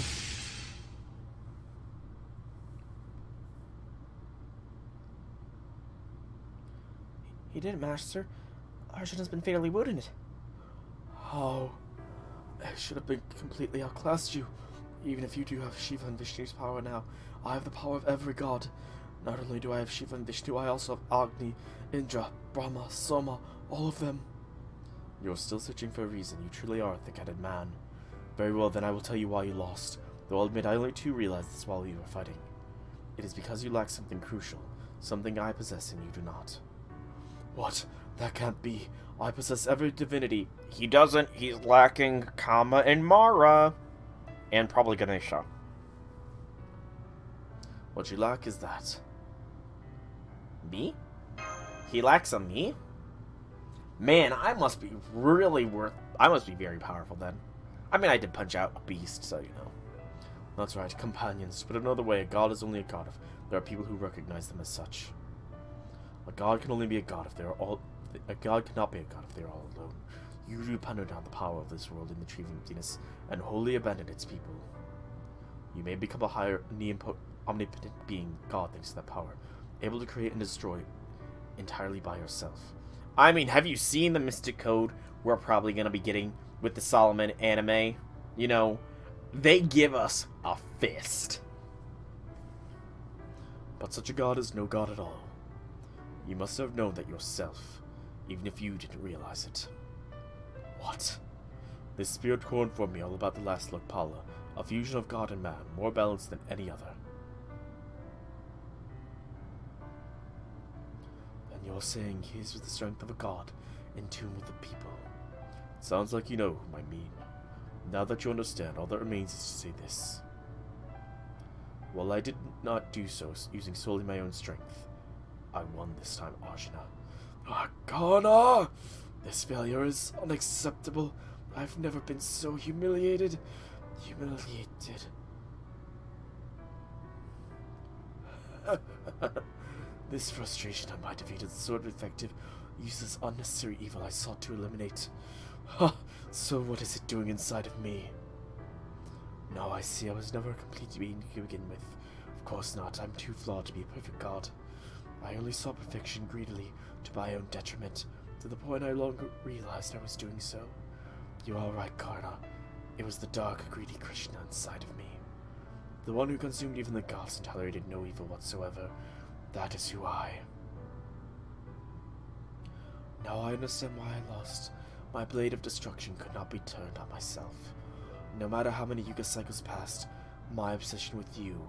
[SPEAKER 2] He didn't, Master. Arjun has been fatally wounded.
[SPEAKER 3] Oh, I should have been completely outclassed you. Even if you do have Shiva and Vishnu's power now, I have the power of every god. Not only do I have Shiva and Vishnu, I also have Agni, Indra, Brahma, Soma, all of them.
[SPEAKER 1] You're still searching for a reason. You truly are a thick-headed man. Very well, then I will tell you why you lost. Though I'll admit I only too realized this while we were fighting. It is because you lack something crucial. Something I possess and you do not.
[SPEAKER 3] What? That can't be. I possess every divinity.
[SPEAKER 1] He doesn't. He's lacking Kama and Mara. And probably Ganesha.
[SPEAKER 3] What you lack is that.
[SPEAKER 1] Me? He lacks a me? Man, I must be really I must be very powerful then. I mean, I did punch out a beast, so you know.
[SPEAKER 3] That's right, companions. But another way, a god is only a god if there are people who recognize them as such. A god can only be a god if they are all. A god cannot be a god if they are all alone. You depended on the power of this world in retrieving emptiness and wholly abandon its people. You may become a higher, omnipotent being, god thanks to that power, able to create and destroy entirely by yourself.
[SPEAKER 1] I mean, have you seen the Mystic Code we're probably going to be getting with the Solomon anime? You know, they give us a fist.
[SPEAKER 3] But such a god is no god at all. You must have known that yourself, even if you didn't realize it. What? This spirit core informed me all about the last Lokpala, a fusion of god and man, more balanced than any other. And you're saying his was the strength of a god, in tune with the people. It sounds like you know whom I mean. Now that you understand, all that remains is to say this. While I did not do so using solely my own strength, I won this time, Arjuna. Arjuna! This failure is unacceptable. I've never been so humiliated. Humiliated. This frustration at my defeated sword effective uses unnecessary evil I sought to eliminate. So what is it doing inside of me? Now I see I was never a complete being to begin with. Of course not. I'm too flawed to be a perfect god. I only sought perfection greedily to my own detriment, to the point I no longer realized I was doing so. You are right, Karna. It was the dark, greedy Krishna inside of me. The one who consumed even the gods and tolerated no evil whatsoever. That is who I. Now I understand why I lost. My blade of destruction could not be turned on myself. No matter how many Yuga cycles passed, my obsession with you,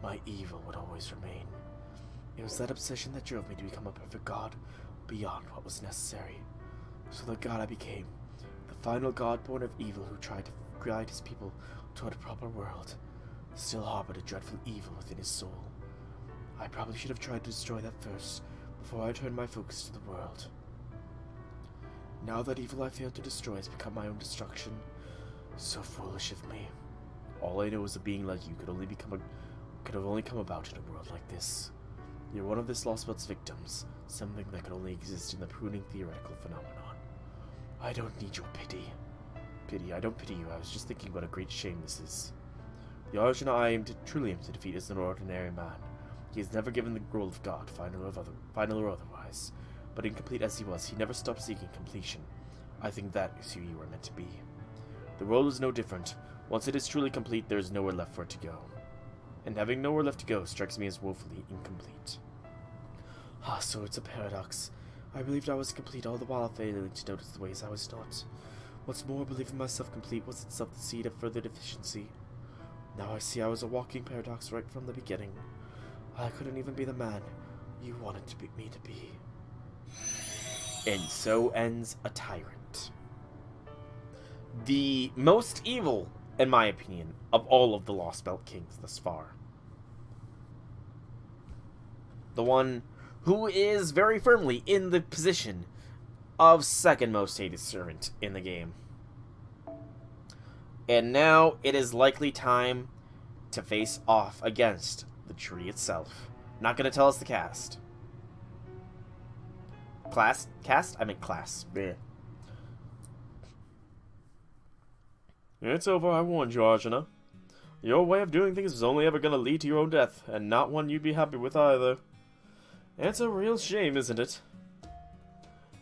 [SPEAKER 3] my evil, would always remain. It was that obsession that drove me to become a perfect god, beyond what was necessary. So the god I became, the final god born of evil who tried to guide his people toward a proper world, still harbored a dreadful evil within his soul. I probably should have tried to destroy that first, before I turned my focus to the world. Now that evil I failed to destroy has become my own destruction. So foolish of me. All I know is a being like you could only come about in a world like this. You're one of this Lostbelt's victims, something that can only exist in the pruning theoretical phenomenon. I don't need your pity. I don't pity you, I was just thinking what a great shame this is. The Arjuna I truly aim to defeat is an ordinary man. He has never given the role of God, final or otherwise. But incomplete as he was, he never stopped seeking completion. I think that is who you are meant to be. The world is no different. Once it is truly complete, there is nowhere left for it to go. And having nowhere left to go strikes me as woefully incomplete. Ah, so it's a paradox. I believed I was complete all the while failing to notice the ways I was not. What's more, believing myself complete was itself the seed of further deficiency. Now I see I was a walking paradox right from the beginning. I couldn't even be the man you wanted me to be.
[SPEAKER 1] And so ends a tyrant. The most evil, in my opinion, of all of the Lostbelt kings thus far. The one who is very firmly in the position of second most hated servant in the game. And now it is likely time to face off against the tree itself. Not gonna tell us the cast. Cast? I meant class. Bleh. It's over, I warned you, Arjuna. Your way of doing things was only ever gonna lead to your own death, and not one you'd be happy with either. It's a real shame, isn't it?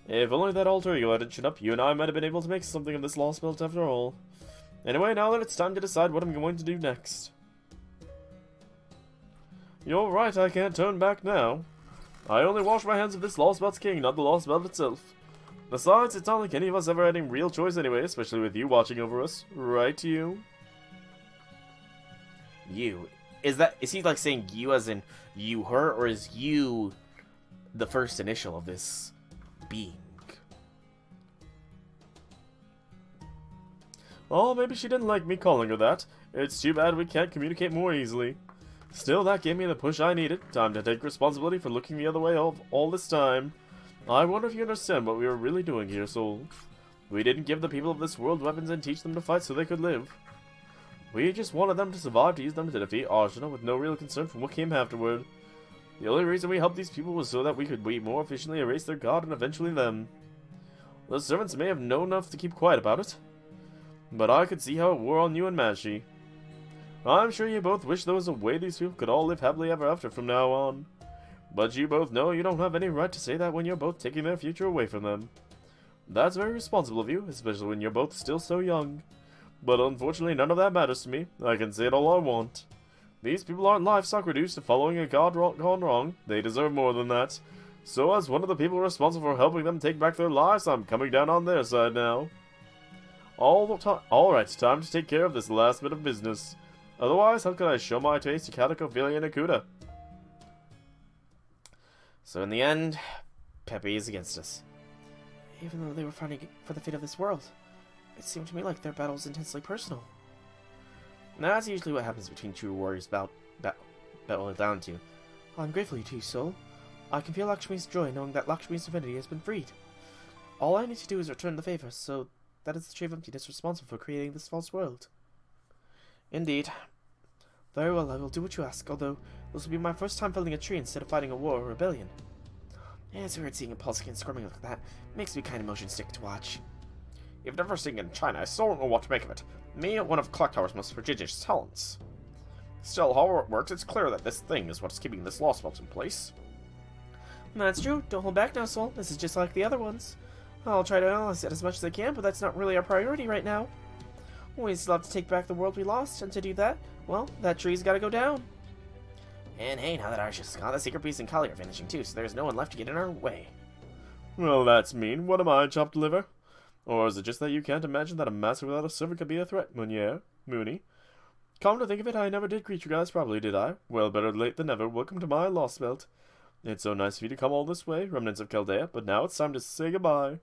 [SPEAKER 1] If only that alter ego hadn't shown up, you and I might have been able to make something of this Lostbelt after all. Anyway, now that it's time to decide what I'm going to do next. You're right, I can't turn back now. I only wash my hands of this Lostbelt's king, not the Lostbelt itself. Besides, it's not like any of us ever had any real choice anyway, especially with you watching over us. Right, you? You? Is he like saying you as in you, her, or is you the first initial of this being? Oh, maybe she didn't like me calling her that. It's too bad we can't communicate more easily. Still, that gave me the push I needed. Time to take responsibility for looking the other way all this time. I wonder if you understand what we were really doing here, Soul. We didn't give the people of this world weapons and teach them to fight so they could live. We just wanted them to survive to use them to defeat Arjuna with no real concern for what came afterward. The only reason we helped these people was so that we could more efficiently erase their god and eventually them. The servants may have known enough to keep quiet about it, but I could see how it wore on you and Mashi. I'm sure you both wish there was a way these people could all live happily ever after from now on. But you both know you don't have any right to say that when you're both taking their future away from them. That's very responsible of you, especially when you're both still so young. But unfortunately none of that matters to me. I can say it all I want. These people aren't livestock reduced to following a god gone wrong. They deserve more than that. So as one of the people responsible for helping them take back their lives, I'm coming down on their side now. Alright, time to take care of this last bit of business. Otherwise, how could I show my taste to Katako, Ophelia, and Akuta? So in the end, Pepe is against us.
[SPEAKER 2] Even though they were fighting for the fate of this world, it seemed to me like their battle was intensely personal.
[SPEAKER 1] Now, that's usually what happens between true warriors battling down to.
[SPEAKER 2] I'm grateful you two, Soul. I can feel Lakshmi's joy knowing that Lakshmi's divinity has been freed. All I need to do is return the favor, so that is the tree of emptiness responsible for creating this false world.
[SPEAKER 1] Indeed.
[SPEAKER 2] Very well, I will do what you ask, although this will be my first time felling a tree instead of fighting a war or rebellion.
[SPEAKER 1] It's weird seeing a Pulsican squirming like that. Makes me kind of motion sick to watch. You've never seen in China, I still don't know what to make of it. Me, one of Clock Tower's most prodigious talents. Still, however it works, it's clear that this thing is what's keeping this Lostbelt in place.
[SPEAKER 2] That's true. Don't hold back now, Soul. This is just like the other ones. I'll try to analyze it as much as I can, but that's not really our priority right now. We still have to take back the world we lost, and to do that, well, that tree's gotta go down.
[SPEAKER 1] And hey, now that Arsha's gone, the Secret Beast and Kali are finishing too, so there's no one left to get in our way.
[SPEAKER 3] Well, that's mean. What am I, chopped liver? Or is it just that you can't imagine that a master without a servant could be a threat, Mooney? Come to think of it, I never did greet you guys properly, did I? Well, better late than never. Welcome to my Lostbelt. It's so nice of you to come all this way, remnants of Chaldea, but now it's time to say goodbye.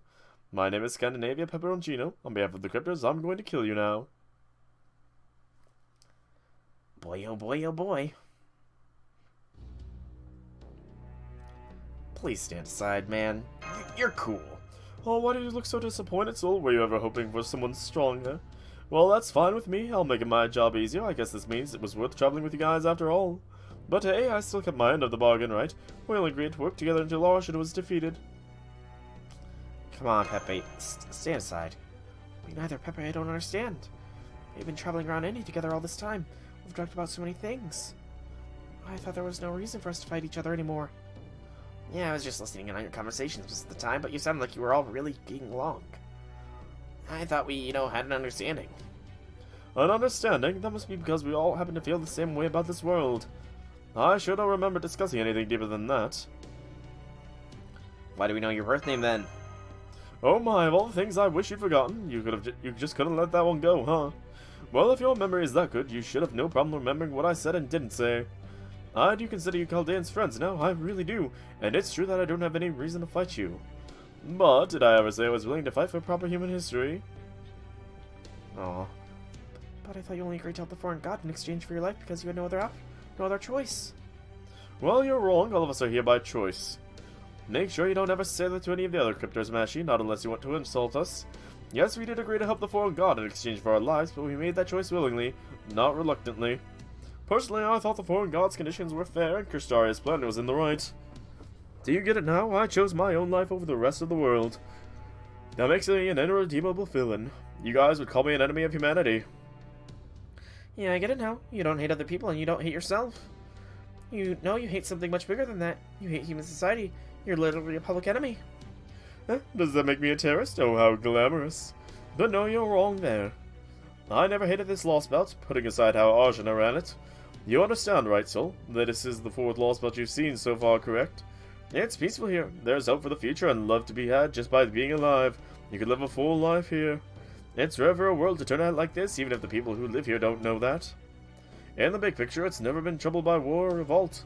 [SPEAKER 3] My name is Scandinavia Pepperoncino. On behalf of the Cryptors, I'm going to kill you now.
[SPEAKER 1] Boy, oh boy, oh boy. Please stand aside, man. You're cool.
[SPEAKER 3] Oh, why do you look so disappointed, Soul? Were you ever hoping for someone stronger? Well, that's fine with me. I'll make it my job easier. I guess this means it was worth traveling with you guys after all.
[SPEAKER 1] But hey, I still kept my end of the bargain, right? We all agreed to work together until Arjuna was defeated.
[SPEAKER 2] Come on, Pepe. Stand aside. Me neither, Pepe. I don't understand. We've been traveling around Indy together all this time. We've talked about so many things. I thought there was no reason for us to fight each other anymore. Yeah, I was just listening in on your conversations most of the time, but you sounded like you were all really getting along. I thought we, had an understanding.
[SPEAKER 1] An understanding? That must be because we all happen to feel the same way about this world. I sure don't remember discussing anything deeper than that.
[SPEAKER 2] Why do we know your birth name then?
[SPEAKER 1] Oh my, of all the things I wish you'd forgotten, you just couldn't let that one go, huh? Well, if your memory is that good, you should have no problem remembering what I said and didn't say. I do consider you Chaldeans friends now, I really do, and it's true that I don't have any reason to fight you. But did I ever say I was willing to fight for proper human history?
[SPEAKER 2] Aw. But I thought you only agreed to help the foreign god in exchange for your life because you had no other choice.
[SPEAKER 1] Well, you're wrong, all of us are here by choice. Make sure you don't ever say that to any of the other cryptors, Mashi, not unless you want to insult us. Yes, we did agree to help the foreign god in exchange for our lives, but we made that choice willingly, not reluctantly. Personally, I thought the foreign god's conditions were fair, and Kristaria's plan was in the right. Do you get it now? I chose my own life over the rest of the world. That makes me an irredeemable villain. You guys would call me an enemy of humanity.
[SPEAKER 2] Yeah, I get it now. You don't hate other people, and you don't hate yourself. You know you hate something much bigger than that. You hate human society. You're literally a public enemy.
[SPEAKER 1] Does that make me a terrorist? Oh, how glamorous. But no, you're wrong there. I never hated this Lostbelt, putting aside how Arjuna ran it. You understand, right, Soul? That this is the fourth Lostbelt you've seen so far, correct? It's peaceful here. There's hope for the future and love to be had just by being alive. You could live a full life here. It's rare for a world to turn out like this, even if the people who live here don't know that. In the big picture, it's never been troubled by war or revolt.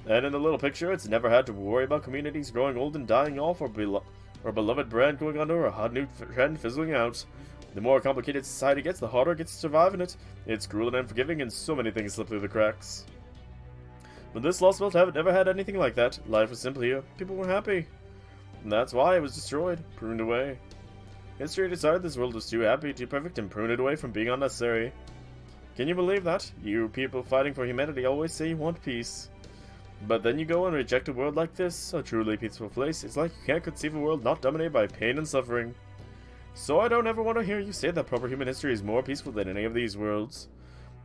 [SPEAKER 1] And in the little picture, it's never had to worry about communities growing old and dying off, or beloved brand going under, or a hot new trend fizzling out. The more complicated society gets, the harder it gets to survive in it. It's cruel and unforgiving, and so many things slip through the cracks. But this Lostbelt haven't never had anything like that. Life was simple here. People were happy. And that's why it was destroyed, pruned away. History decided this world was too happy, too perfect, and pruned it away from being unnecessary. Can you believe that? You people fighting for humanity always say you want peace. But then you go and reject a world like this, a truly peaceful place. It's like you can't conceive a world not dominated by pain and suffering. So I don't ever want to hear you say that proper human history is more peaceful than any of these worlds.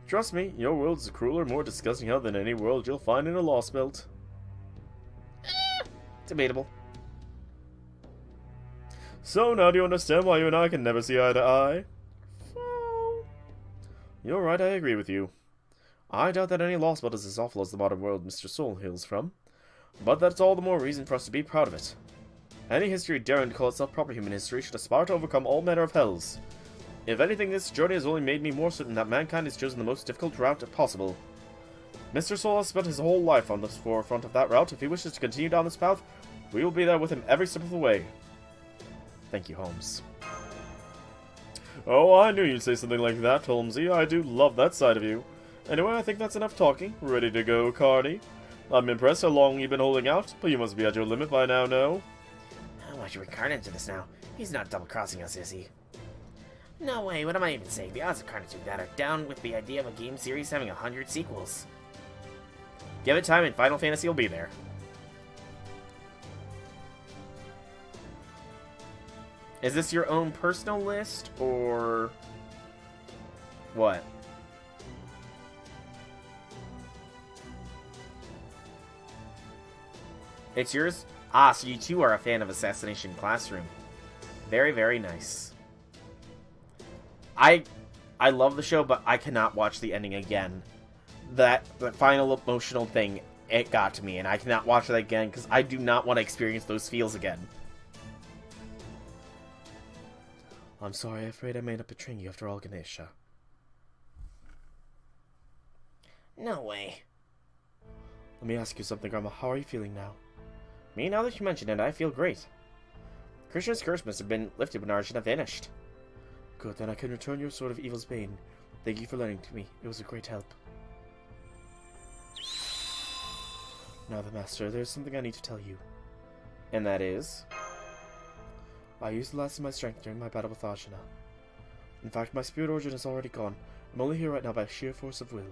[SPEAKER 1] Trust me, your world is a crueler, more disgusting hell than any world you'll find in a Lostbelt.
[SPEAKER 2] Debatable.
[SPEAKER 1] So now do you understand why you and I can never see eye to eye? You're right, I agree with you. I doubt that any Lostbelt is as awful as the modern world Mr. Soul hails from. But that's all the more reason for us to be proud of it. Any history daring to call itself proper human history should aspire to overcome all manner of hells. If anything, this journey has only made me more certain that mankind has chosen the most difficult route possible. Mr. Soul has spent his whole life on the forefront of that route. If he wishes to continue down this path, we will be there with him every step of the way. Thank you, Holmes. Oh, I knew you'd say something like that, Holmesy. I do love that side of you. Anyway, I think that's enough talking. Ready to go, Carney? I'm impressed how long you've been holding out, but you must be at your limit by now, no?
[SPEAKER 2] How much are we Carnage into this now? He's not double-crossing us, is he? No way, what am I even saying? The odds of Carnage doing that are down with the idea of a game series having 100 sequels. Give it time and Final Fantasy will be there. Is this your own personal list, or what? It's yours? Ah, so you too are a fan of Assassination Classroom. Very, very nice. I love the show, but I cannot watch the ending again. That final emotional thing, it got to me, and I cannot watch it again because I do not want to experience those feels again.
[SPEAKER 3] I'm sorry, I'm afraid I may not betray you after all, Ganesha.
[SPEAKER 2] No way.
[SPEAKER 3] Let me ask you something, Grandma. How are you feeling now?
[SPEAKER 2] Me, now that you mention it, I feel great. Krishna's curse must have been lifted when Arjuna vanished.
[SPEAKER 3] Good, then I can return your Sword of Evil's Bane. Thank you for lending to me. It was a great help. Now the Master, there's something I need to tell you.
[SPEAKER 2] And that is?
[SPEAKER 3] I used the last of my strength during my battle with Arjuna. In fact, my spirit origin is already gone. I'm only here right now by sheer force of will.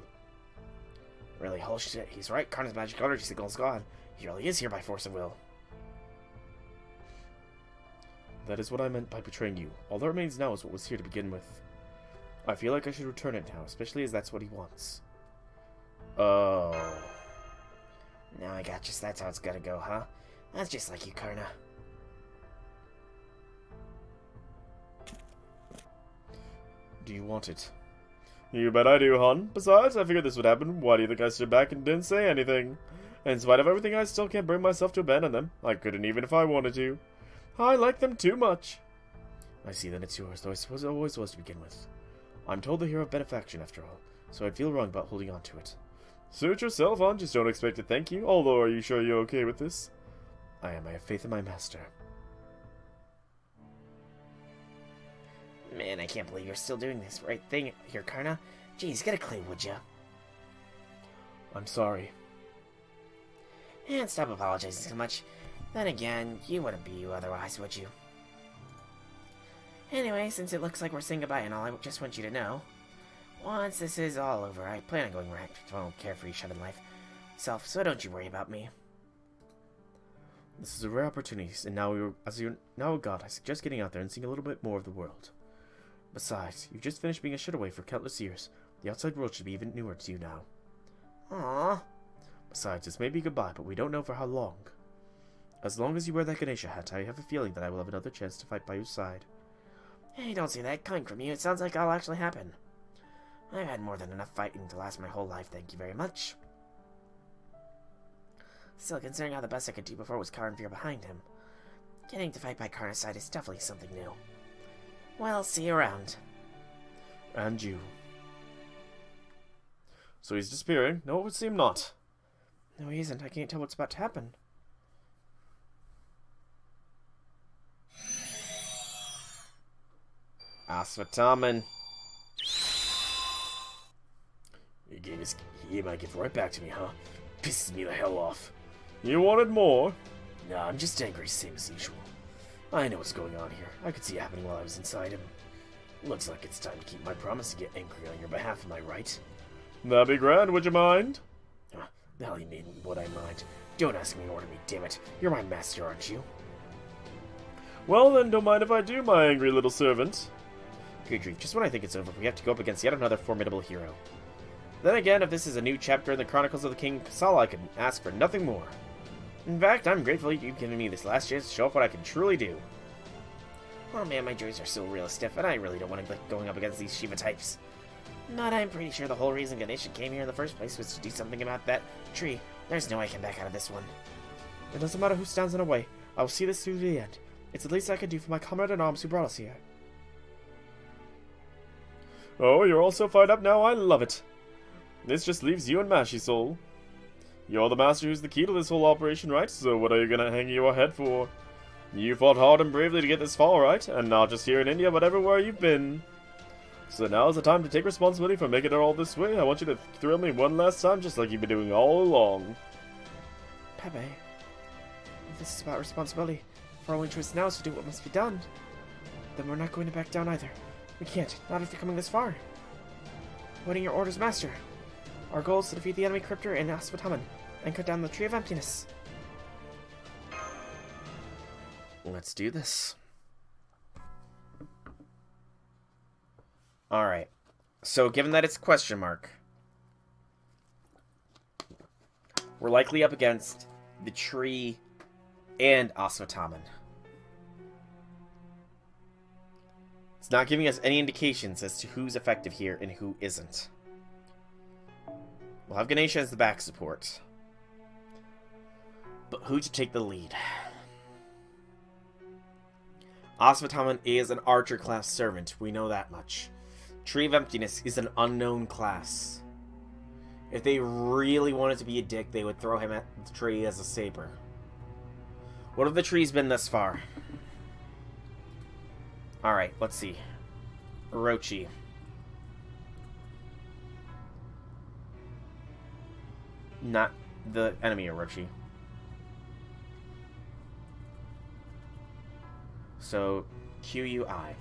[SPEAKER 2] Really, whole shit. He's right. Karna's magic energy signal is gone. He really is here by force of will.
[SPEAKER 1] That is what I meant by betraying you. All that remains now is what was here to begin with. I feel like I should return it now, especially as that's what he wants. Oh.
[SPEAKER 2] Now I got you. That's how it's gotta go, huh? That's just like you, Karna.
[SPEAKER 1] Do you want it? You bet I do, hon. Besides, I figured this would happen. Why do you think I stood back and didn't say anything? In spite of everything, I still can't bring myself to abandon them. I couldn't even if I wanted to. I like them too much. I see, then it's yours, though I suppose it always was to begin with. I'm told the hero of benefaction, after all, so I'd feel wrong about holding on to it. Suit yourself, hon. Just don't expect to thank you. Although, are you sure you're okay with this? I am. I have faith in my master.
[SPEAKER 2] Man, I can't believe you're still doing this right thing here, Karna. Jeez, get a clue, would ya?
[SPEAKER 1] I'm sorry.
[SPEAKER 2] And stop apologizing so much. Then again, you wouldn't be you otherwise, would you? Anyway, since it looks like we're saying goodbye and all, I just want you to know, once this is all over, I plan on going back to my own carefree, shut-in life self, so don't you worry about me.
[SPEAKER 1] This is a rare opportunity, and now you're now a god, I suggest getting out there and seeing a little bit more of the world. Besides, you've just finished being a shut-away for countless years. The outside world should be even newer to you now.
[SPEAKER 2] Aww.
[SPEAKER 1] Besides, this may be goodbye, but we don't know for how long. As long as you wear that Ganesha hat, I have a feeling that I will have another chance to fight by your side.
[SPEAKER 2] Hey, don't see that coming from you. It sounds like that'll actually happen. I've had more than enough fighting to last my whole life, thank you very much. Still, considering how the best I could do before was cower in fear behind him, getting to fight by Karna's side is definitely something new. Well, see you around.
[SPEAKER 1] And you. So he's disappearing? No, it would seem not.
[SPEAKER 2] No, he isn't. I can't tell what's about to happen.
[SPEAKER 1] Asvataman. He might give right back to me, huh? Pisses me the hell off. You wanted more? Nah, I'm just angry, same as usual. I know what's going on here. I could see it happening while I was inside him. Looks like it's time to keep my promise to get angry on your behalf, am I right? That'd be grand, would you mind? The hell you mean, would I mind? Don't ask me to order me, damn it. You're my master, aren't you? Well then, don't mind if I do, my angry little servant. Good grief, just when I think it's over, we have to go up against yet another formidable hero. Then again, if this is a new chapter in the Chronicles of the King Kasala, I could ask for nothing more. In fact, I'm grateful you've given me this last chance to show off what I can truly do. Oh man, my joints are still real stiff, and I really don't want to like going up against these Shiva types. But I'm pretty sure the whole reason Ganesha came here in the first place was to do something about that tree. There's no way I can back out of this one. It doesn't matter who stands in our way. I will see this through to the end. It's the least I can do for my comrade-in-arms who brought us here. Oh, you're all so fired up now, I love it. This just leaves you and Mashy Soul. You're the master who's the key to this whole operation, right? So what are you gonna hang your head for? You fought hard and bravely to get this far, right? And not just here in India, but everywhere you've been. So now's the time to take responsibility for making it all this way. I want you to thrill me one last time, just like you've been doing all along.
[SPEAKER 2] Pepe, if this is about responsibility, if our only choice now is to do what must be done, then we're not going to back down either. We can't, not after coming this far. Waiting your orders, Master. Our goal is to defeat the enemy Cryptor in Asvataman and cut down the Tree of Emptiness.
[SPEAKER 1] Let's do this.
[SPEAKER 2] Alright. So, given that it's question mark, we're likely up against the tree and Asvataman. It's not giving us any indications as to who's effective here and who isn't. We'll have Ganesha as the back support. But who to take the lead? Asvataman is an archer class servant, we know that much. Tree of Emptiness is an unknown class. If they really wanted to be a dick, they would throw him at the tree as a saber. What have the trees been thus far? Alright, let's see. Orochi. Not the enemy Orochi. So, QUI.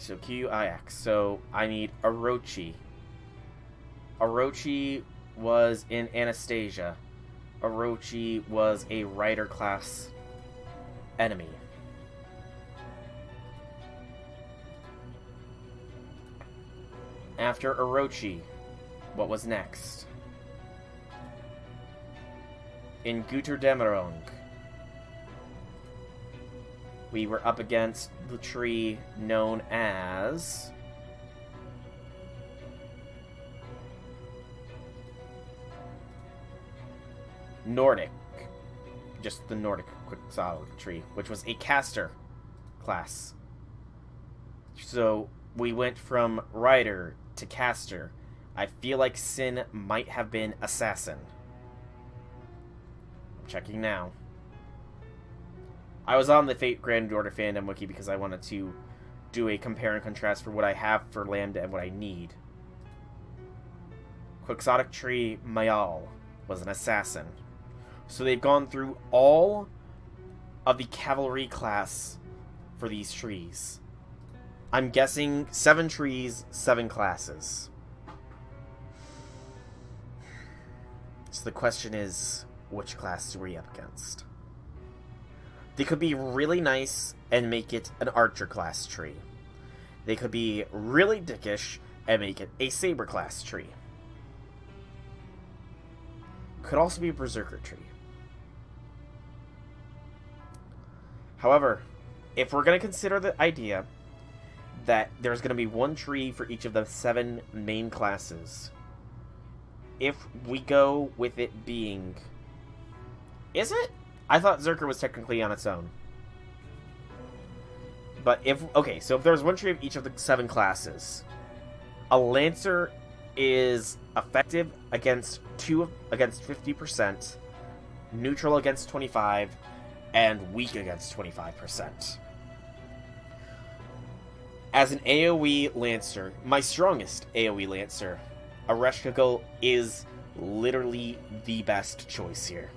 [SPEAKER 1] So Q-I-X. So I need Orochi. Orochi was in Anastasia. Orochi was a Rider class enemy. After Orochi, what was next? In Guterdemerong, we were up against the tree known as Nordic. Just the Nordic Quixotic tree, which was a caster class. So we went from Rider to caster. I feel like Sin might have been assassin. I'm checking now. I was on the Fate Grand Order fandom wiki because I wanted to do a compare and contrast for what I have for Lambda and what I need. Quixotic tree Mayal was an assassin. So they've gone through all of the cavalry class for these trees. I'm guessing 7 trees, 7 classes. So the question is, which class are we up against? They could be really nice and make it an archer class tree. They could be really dickish and make it a saber class tree. Could also be a berserker tree. However, if we're going to consider the idea that there's going to be one tree for each of the 7 main classes, if we go with it being... Is it? I thought Zerker was technically on its own. But if... Okay, so if there's one tree of each of the 7 classes, a Lancer is effective against 50%, neutral against 25%, and weak against 25%. As an AoE Lancer, my strongest AoE Lancer, Ereshkigal is literally the best choice here,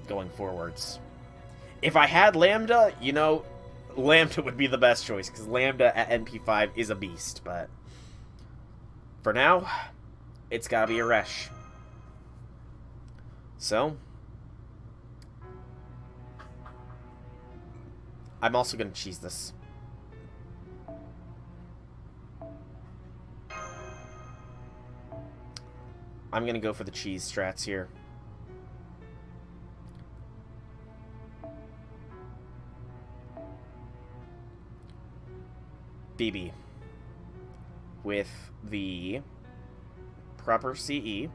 [SPEAKER 1] going forwards. If I had Lambda, you know, Lambda would be the best choice, because Lambda at NP5 is a beast, but for now, it's gotta be Eresh. So, I'm also gonna cheese this. I'm gonna go for the cheese strats here. BB. With the proper CE.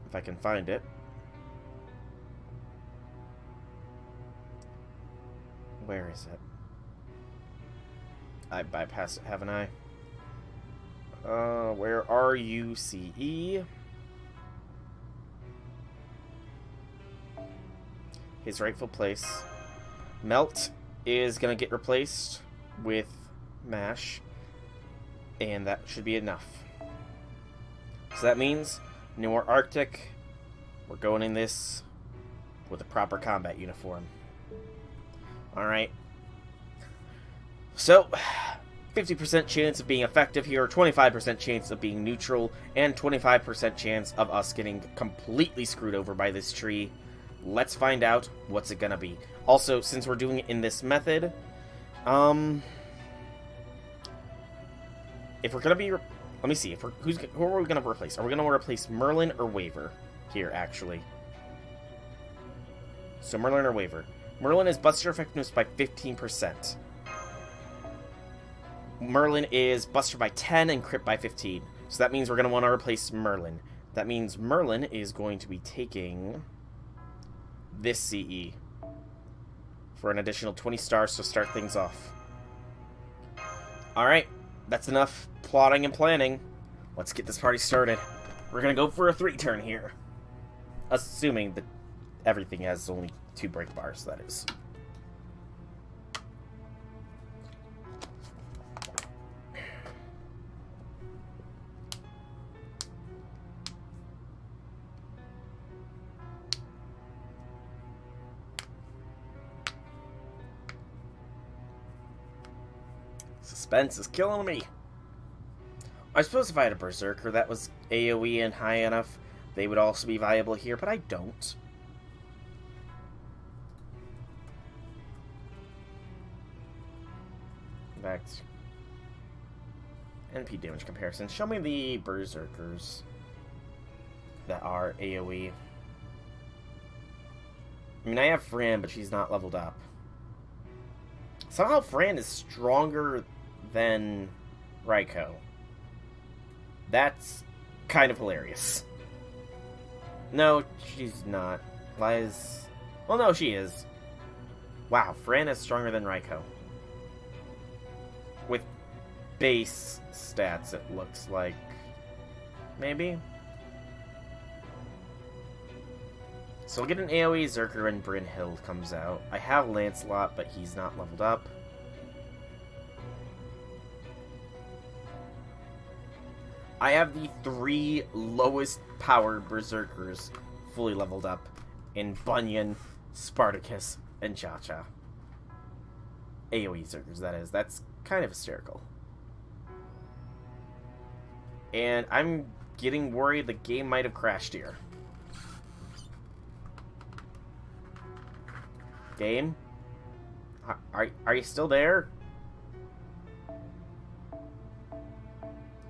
[SPEAKER 1] If I can find it. Where is it? I bypassed it, haven't I? Where are you, CE? His rightful place. Melt is gonna get replaced with Mash, and that should be enough. So that means no more Arctic. We're going in this with a proper combat uniform. Alright. So, 50% chance of being effective here, 25% chance of being neutral, and 25% chance of us getting completely screwed over by this tree. Let's find out what's it gonna be. Also, since we're doing it in this method, if we're gonna be... Let me see, who are we gonna replace? Are we gonna replace Merlin or Waver here, actually? So Merlin or Waver. Merlin is busts your effectiveness by 15%. Merlin is buster by 10 and crit by 15. So that means we're going to want to replace Merlin. That means Merlin is going to be taking this CE for an additional 20 stars to start things off. Alright, that's enough plotting and planning. Let's get this party started. We're going to go for a 3-turn here. Assuming that everything has only 2 break bars, that is. suspense is killing me. I suppose if I had a Berserker that was AoE and high enough, they would also be viable here, but I don't. Back to NP damage comparison. Show me the Berserkers that are AoE. I mean, I have Fran, but she's not leveled up. Somehow Fran is stronger than Raikou. That's kind of hilarious. No, she's not. Lies. Well, no, she is. Wow, Fran is stronger than Raikou. With base stats, it looks like. Maybe? So we'll get an AoE Zerker when Brynhild comes out. I have Lancelot, but he's not leveled up. I have the 3 lowest powered Berserkers fully leveled up in Bunyan, Spartacus, and Cha-Cha. AoE Zerkers, that is. That's kind of hysterical. And I'm getting worried the game might have crashed here. Game? Are you still there?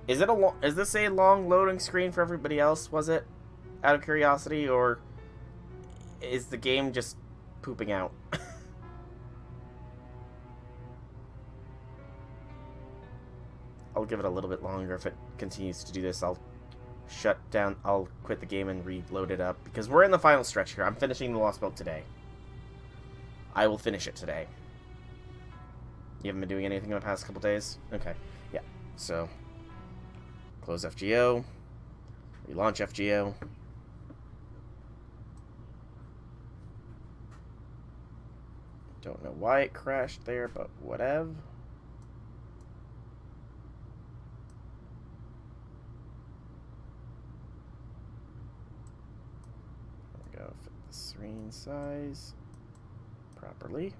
[SPEAKER 1] Is this a long loading screen for everybody else, was it? Out of curiosity, or is the game just pooping out? I'll give it a little bit longer. If it continues to do this, I'll quit the game and reload it up, because we're in the final stretch here. I'm finishing the Lostbelt today. I will finish it today. You haven't been doing anything in the past couple days? Okay. Yeah. So, close FGO. Relaunch FGO. Don't know why it crashed there, but whatever. There we go. Fit the screen size properly.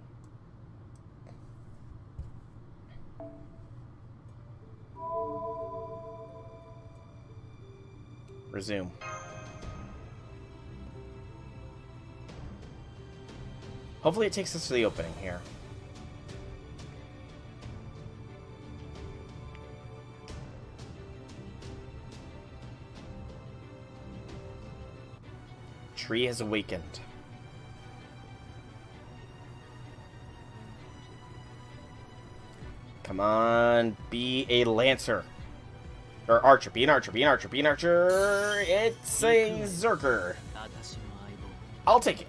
[SPEAKER 1] Resume. Hopefully it takes us to the opening here. Tree has awakened. Come on, be a Lancer. Or Archer, be an Archer, be an Archer, be an Archer. It's a Zerker. I'll take it.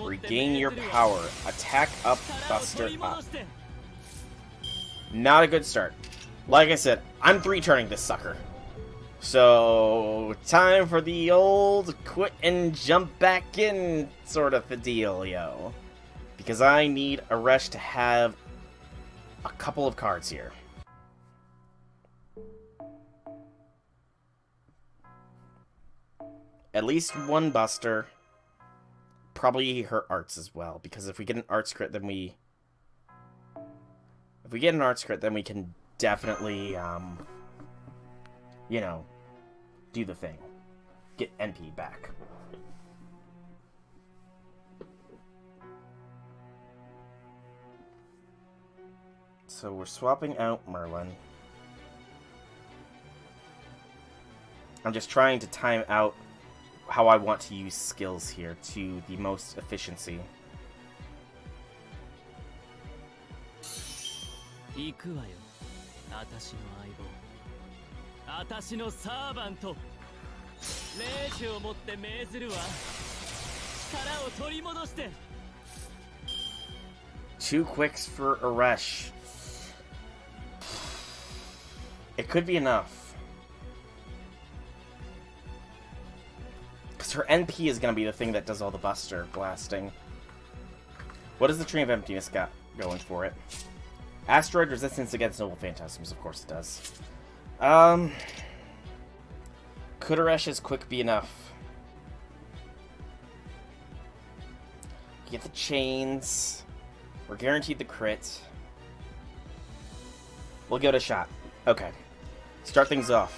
[SPEAKER 1] Regain your power. Attack up, Buster up. Not a good start. Like I said, I'm 3-turning this sucker. So, time for the old quit and jump back in sort of a deal, yo. Because I need Aresh to have a couple of cards here. At least one Buster. Probably her arts as well. Because if we get an arts crit, then we... If we get an arts crit, then we can definitely, you know, do the thing. Get NP back. So we're swapping out Merlin. I'm just trying to time out how I want to use skills here to the most efficiency. Two quicks for Aresh. It could be enough. Because her NP is going to be the thing that does all the Buster blasting. What does the Tree of Emptiness got going for it? Asteroid resistance against noble phantasms, of course it does. Could Aresh's quick be enough? Get the chains. We're guaranteed the crit. We'll give it a shot. Okay. Start things off.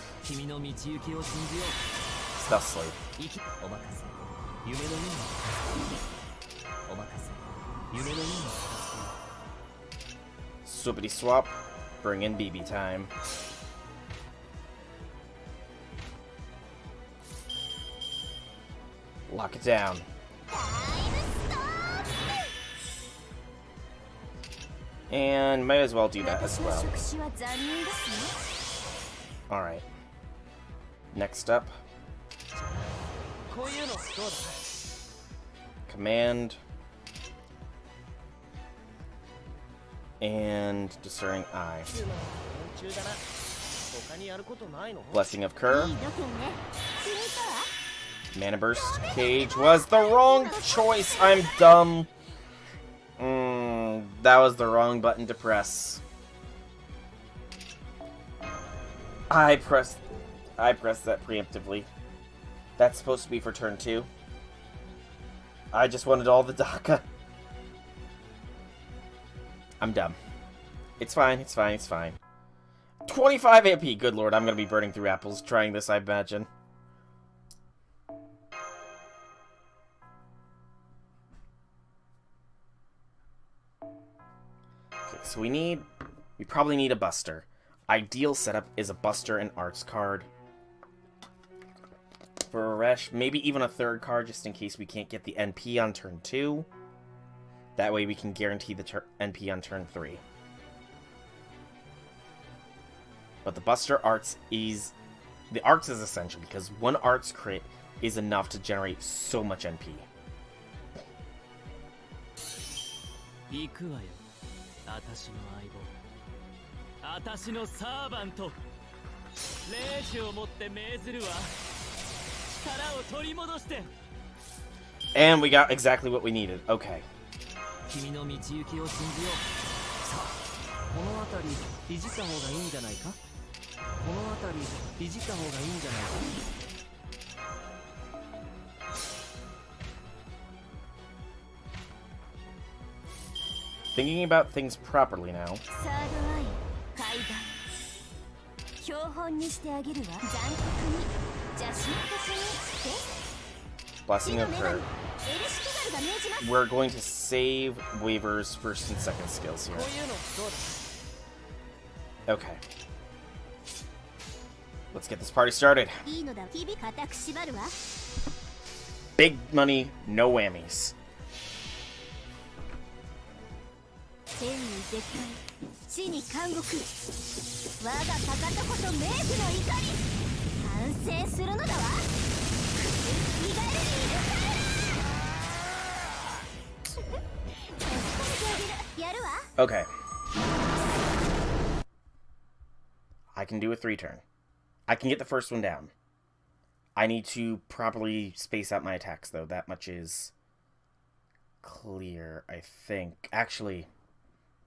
[SPEAKER 1] Stealth Slave. Swoopity swap. Bring in BB time. Lock it down. And might as well do that as well. Alright. Next up. Command. And Discerning Eye. Blessing of Kerr. Mana Burst Cage was the wrong choice. I'm dumb. That was the wrong button to press. I pressed that preemptively. That's supposed to be for turn 2. I just wanted all the DACA. I'm dumb. It's fine, it's fine, it's fine. 25 AP! Good lord, I'm gonna be burning through apples trying this, I imagine. Okay, so we probably need a Buster. Ideal setup is a Buster and Arts card. For a Resh, maybe even a 3rd card just in case we can't get the NP on turn 2. That way we can guarantee the NP on turn 3. But the Buster Arts is... The Arts is essential because one Arts crit is enough to generate so much NP. And we got exactly what we needed. Okay. Thinking about things properly now. Blessing of Kerr. We're going to save Waver's first and second skills here. Okay. Let's get this party started. Big money, no whammies. Okay. I can do a 3-turn. I can get the first one down. I need to properly space out my attacks, though. That much is clear, I think. Actually,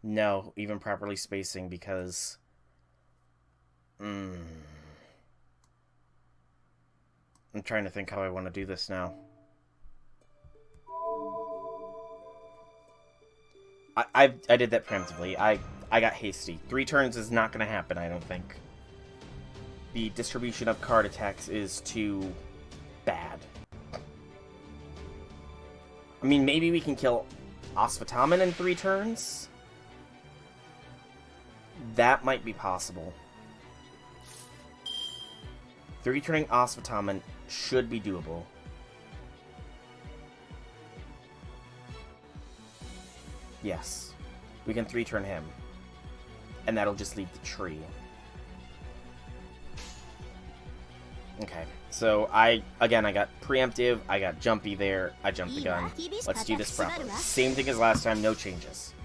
[SPEAKER 1] no, even properly spacing, because... I'm trying to think how I want to do this now. I did that preemptively. I got hasty. 3 turns is not going to happen, I don't think. The distribution of card attacks is too bad. I mean, maybe we can kill Osvataman in 3 turns? That might be possible. 3-turning Osvataman should be doable. Yes. We can 3-turn him. And that'll just leave the tree. Okay, so I got preemptive, I got jumpy there, I jumped the gun. Let's do this properly. Same thing as last time, no changes.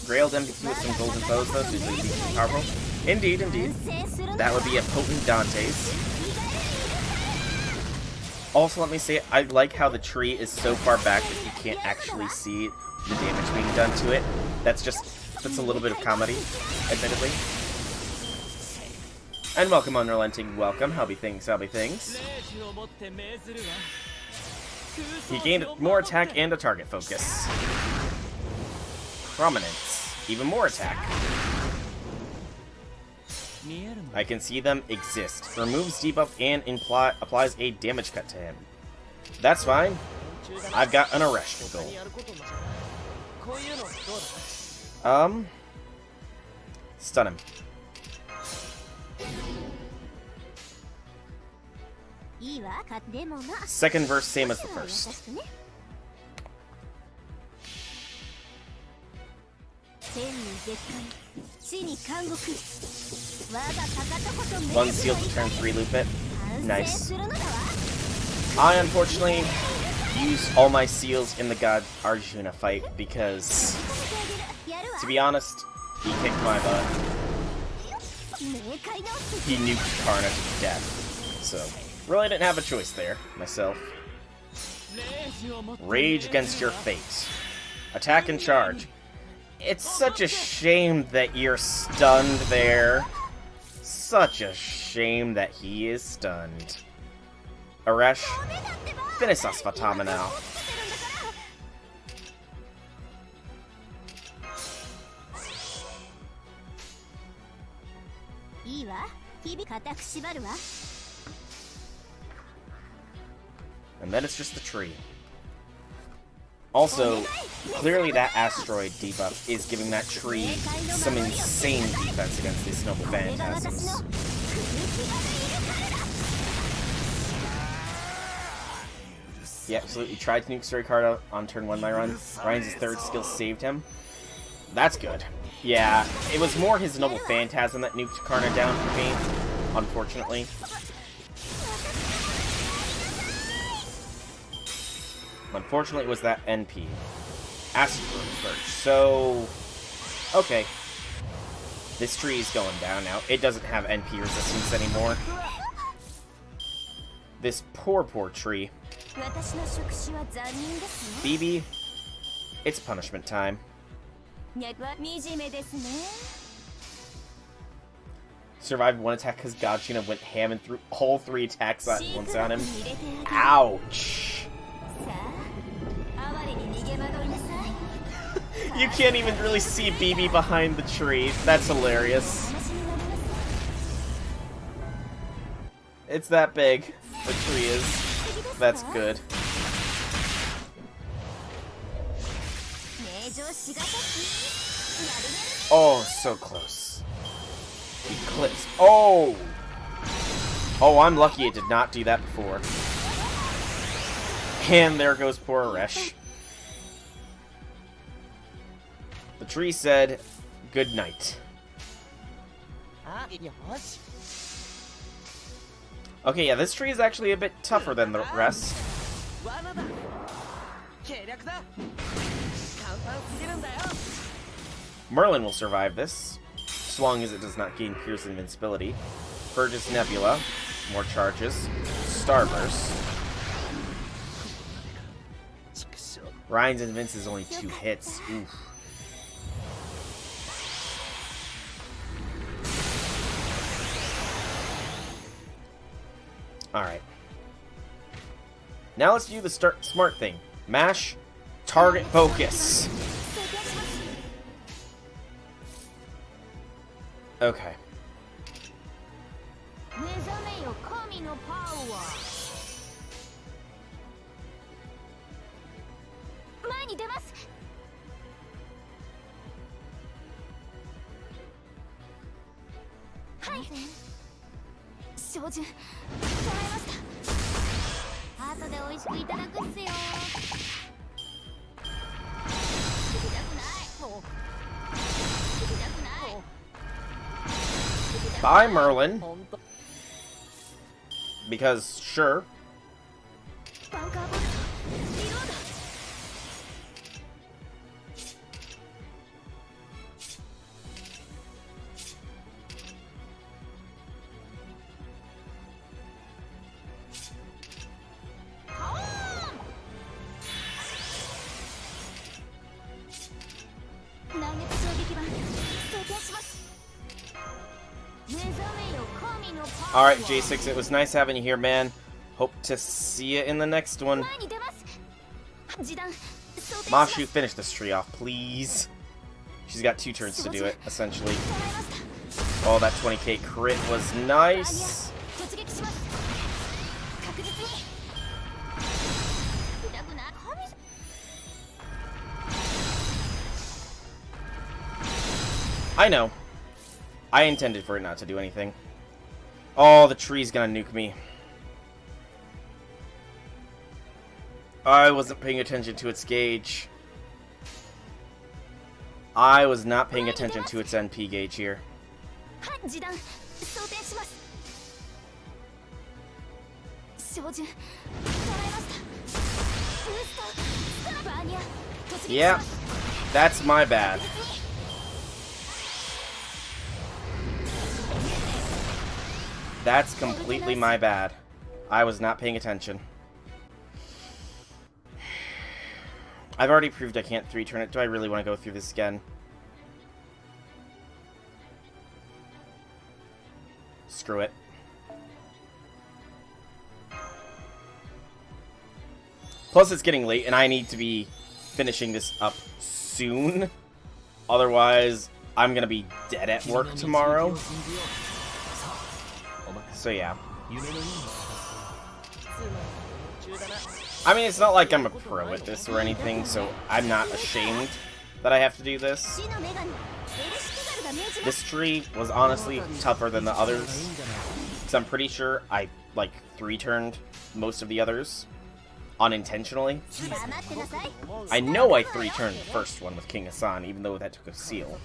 [SPEAKER 1] Grailed MVP with some golden foes though, so he's really decently powerful. Indeed, indeed. That would be a potent Dante's. Also, let me say, I like how the tree is so far back that you can't actually see the damage being done to it. That's a little bit of comedy, admittedly. And welcome, Unrelenting. Welcome. How be things, how be things. He gained more attack and a target focus. Prominence. Even more attack. I can see them exist. Removes debuff and applies a damage cut to him. That's fine. I've got an Aresh goal. Stun him. Second verse, same as the first. One seal to turn 3 loop it. Nice. I unfortunately used all my seals in the God Arjuna fight because, to be honest, he kicked my butt. He nuked Karna to death. So, really didn't have a choice there, myself. Rage against your fate. Attack and charge. It's such a shame that you're stunned there. Such a shame that he is stunned. Aresh, finish us Fatama now. And then it's just the tree. Also, clearly that asteroid debuff is giving that tree some insane defense against these noble phantasms. He absolutely tried to nuke Surikarta on turn 1 my run. Ryan's third skill saved him. That's good. Yeah, it was more his noble phantasm that nuked Karna down for me, unfortunately. Unfortunately, it was that NP. Asteroid Burst. So, okay. This tree is going down now. It doesn't have NP resistance anymore. This poor tree. BB, it's punishment time. Survived one attack because Godshina went ham and threw all 3 attacks at once on him. Ouch! You can't even really see BB behind the tree. That's hilarious. It's that big. The tree is. That's good. Oh, so close. Eclipse. Oh! Oh, I'm lucky it did not do that before. And there goes poor Aresh. The tree said, good night. Okay, yeah, this tree is actually a bit tougher than the rest. Merlin will survive this, as long as it does not gain Pierce invincibility. Purges Nebula, more charges. Starburst. Ryan's invince is only 2 hits. Oof. Alright. Now let's do the smart thing. Mash, target focus. Okay. Bye, Merlin. Because, sure.
[SPEAKER 4] Alright, J6, it was nice having you here, man. Hope to see you in the next one. Mashu, finish this tree off, please. She's got 2 turns to do it, essentially. Oh, that 20k crit was nice. I know. I intended for it not to do anything. Oh, the tree's gonna nuke me. I wasn't paying attention to its gauge. I was not paying attention to its NP gauge here. Yeah, that's my bad. That's completely my bad. I was not paying attention. I've already proved I can't 3-turn it. Do I really want to go through this again? Screw it. Plus, it's getting late, and I need to be finishing this up soon. Otherwise, I'm going to be dead at work tomorrow. So, yeah. I mean, it's not like I'm a pro at this or anything, so I'm not ashamed that I have to do this. This tree was honestly tougher than the others, because I'm pretty sure I, like, 3-turned most of the others unintentionally. I know I 3-turned the first one with King Hassan, even though that took a seal.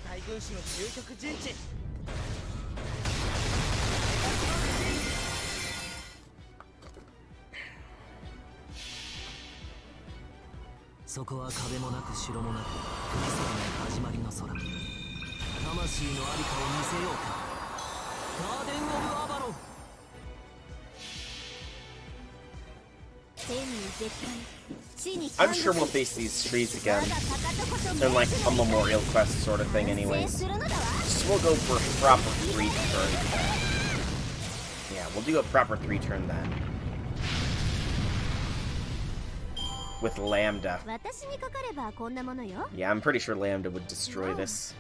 [SPEAKER 4] I'm sure we'll face these trees again. They're like a memorial quest sort of thing anyways. So we'll go for a proper 3-turn. Yeah, we'll do a proper 3-turn then. With Lambda. Yeah, I'm pretty sure Lambda would destroy this.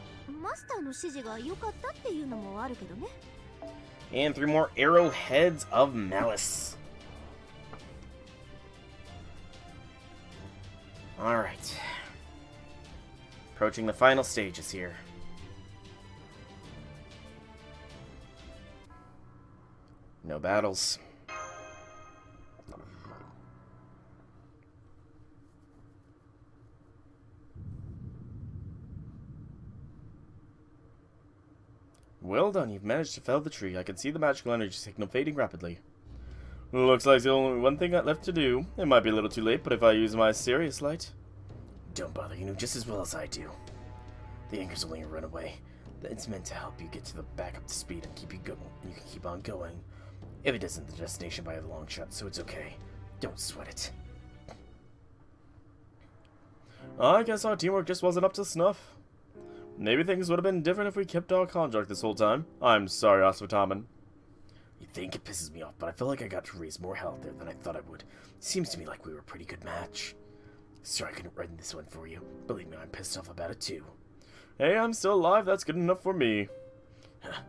[SPEAKER 4] And 3 more Arrowheads of Malice. Alright. Approaching the final stages here. No battles. Well done, you've managed to fell the tree. I can see the magical energy signal fading rapidly. Looks like there's only one thing left to do. It might be a little too late, but if I use my Sirius light... Don't bother, you know just as well as I do. The anchor's only a runaway. It's meant to help you get to the back up to speed and keep you going. You can keep on going. If it isn't the destination by a long shot, so it's okay. Don't sweat it. I guess our teamwork just wasn't up to snuff. Maybe things would have been different if we kept our contract this whole time. I'm sorry, Aswataman. You think it pisses me off, but I feel like I got to raise more hell there than I thought I would. Seems to me like we were a pretty good match. Sorry I couldn't run this one for you. Believe me, I'm pissed off about it too. Hey, I'm still alive. That's good enough for me.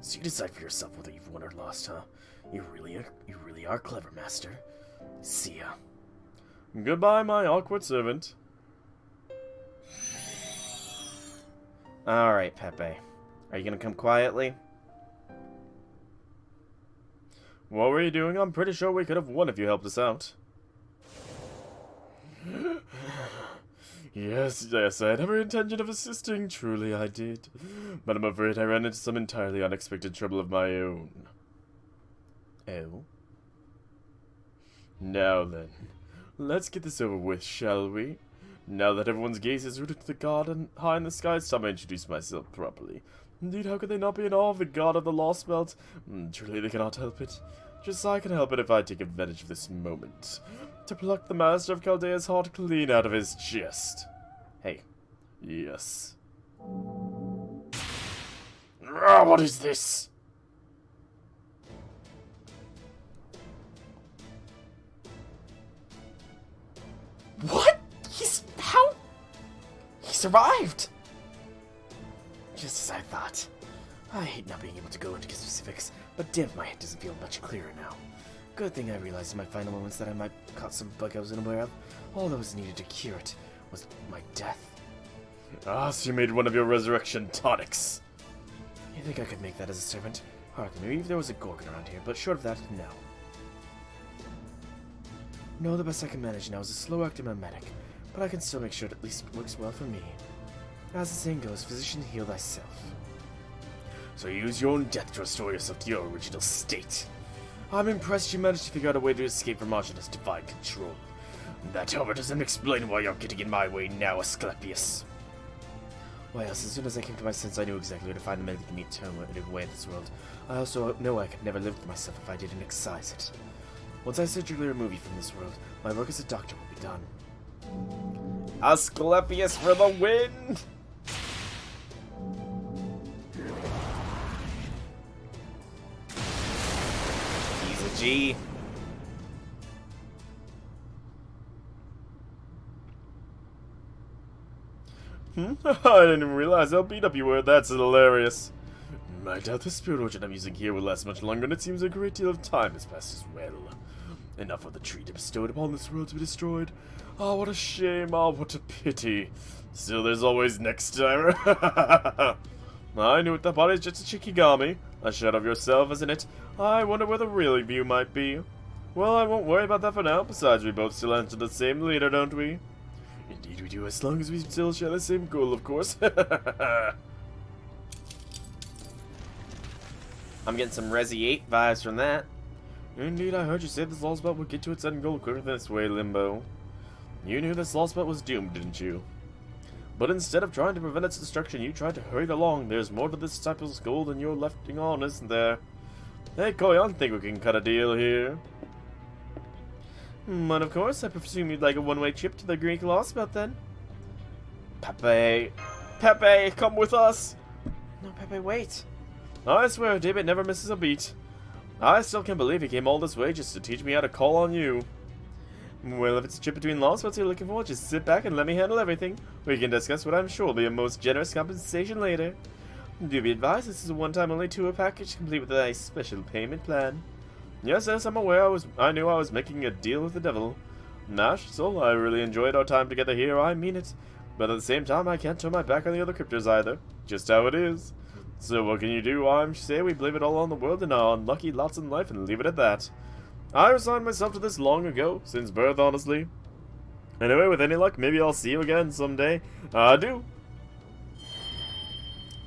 [SPEAKER 4] So you decide for yourself whether you've won or lost, huh? You really are clever, Master. See ya. Goodbye, my awkward servant. Alright, Pepe. Are you gonna come quietly? What were you doing? I'm pretty sure we could have won if you helped us out. Yes, I had every intention of assisting. Truly I did. But I'm afraid I ran into some entirely unexpected trouble of my own. Oh? Now then, let's get this over with, shall we? Now that everyone's gaze is rooted to the god and high in the sky, it's time I introduce myself properly. Indeed, how could they not be in awe of the god of the Lostbelt? Truly, they cannot help it. Just I can help it if I take advantage of this moment to pluck the Master of Chaldea's heart clean out of his chest. Hey. Yes. What is this?
[SPEAKER 3] survived! Just as I thought. I hate not being able to go into specifics, but damn, my head doesn't feel much clearer now. Good thing I realized in my final moments that I might have caught some bug I was unaware of. All that was needed to cure it was my death.
[SPEAKER 4] Ah, so you made one of your resurrection tonics.
[SPEAKER 3] You think I could make that as a servant? Hardly. Maybe if there was a Gorgon around here, but short of that, no. No, the best I can manage now is a slow-acting mimetic, but I can still make sure it at least works well for me. As the saying goes, physician, heal thyself.
[SPEAKER 4] So you use your own death to restore yourself to your original state.
[SPEAKER 3] I'm impressed you managed to figure out a way to escape from Arjun's divine control.
[SPEAKER 4] That, however, doesn't explain why you're getting in my way now, Asclepius.
[SPEAKER 3] Why else, as soon as I came to my senses, I knew exactly where to find the medic in any way in this world. I also know I could never live with myself if I didn't excise it. Once I surgically remove you from this world, my work as a doctor will be done.
[SPEAKER 1] Asclepius for the win! He's a G.
[SPEAKER 4] I didn't even realize how beat up you were. That's hilarious. I doubt the spirit origin I'm using here will last much longer, and it seems a great deal of time has passed as well. Enough of the treat bestowed upon this world to be destroyed. Ah, what a shame. Ah, what a pity. Still, there's always next time. I knew it. The body's just a Shikigami. A shadow of yourself, isn't it? I wonder where the real you might be. Well, I won't worry about that for now. Besides, we both still answer the same leader, don't we? Indeed we do, as long as we still share the same goal, of course.
[SPEAKER 1] I'm getting some Resi 8 vibes from that.
[SPEAKER 4] Indeed, I heard you say this Lostbelt would get to its end goal quicker than this way, Limbo. You knew this Lostbelt was doomed, didn't you? But instead of trying to prevent its destruction, you tried to hurry it along. There's more to this disciple's goal than you're letting on, isn't there? Hey, Koyan, think we can cut a deal here?
[SPEAKER 2] But of course, I presume you'd like a one-way trip to the Greek Lostbelt then.
[SPEAKER 1] Pepe. Pepe, come with us!
[SPEAKER 2] No, Pepe, wait.
[SPEAKER 4] I swear, David never misses a beat. I still can't believe he came all this way just to teach me how to call on you. Well, if it's a trip between Lostbelts you're looking for, just sit back and let me handle everything. We can discuss what I'm sure will be a most generous compensation later. Do be advised, this is a one-time only tour package, complete with a special payment plan. Yes, I'm aware I knew I was making a deal with the devil. Nash, so I really enjoyed our time together here, I mean it. But at the same time, I can't turn my back on the other cryptos either. Just how it is. So what can you do? I'm say we blame it all on the world and our unlucky lots in life and leave it at that. I resigned myself to this long ago, since birth, honestly. Anyway, with any luck, maybe I'll see you again someday. Adieu.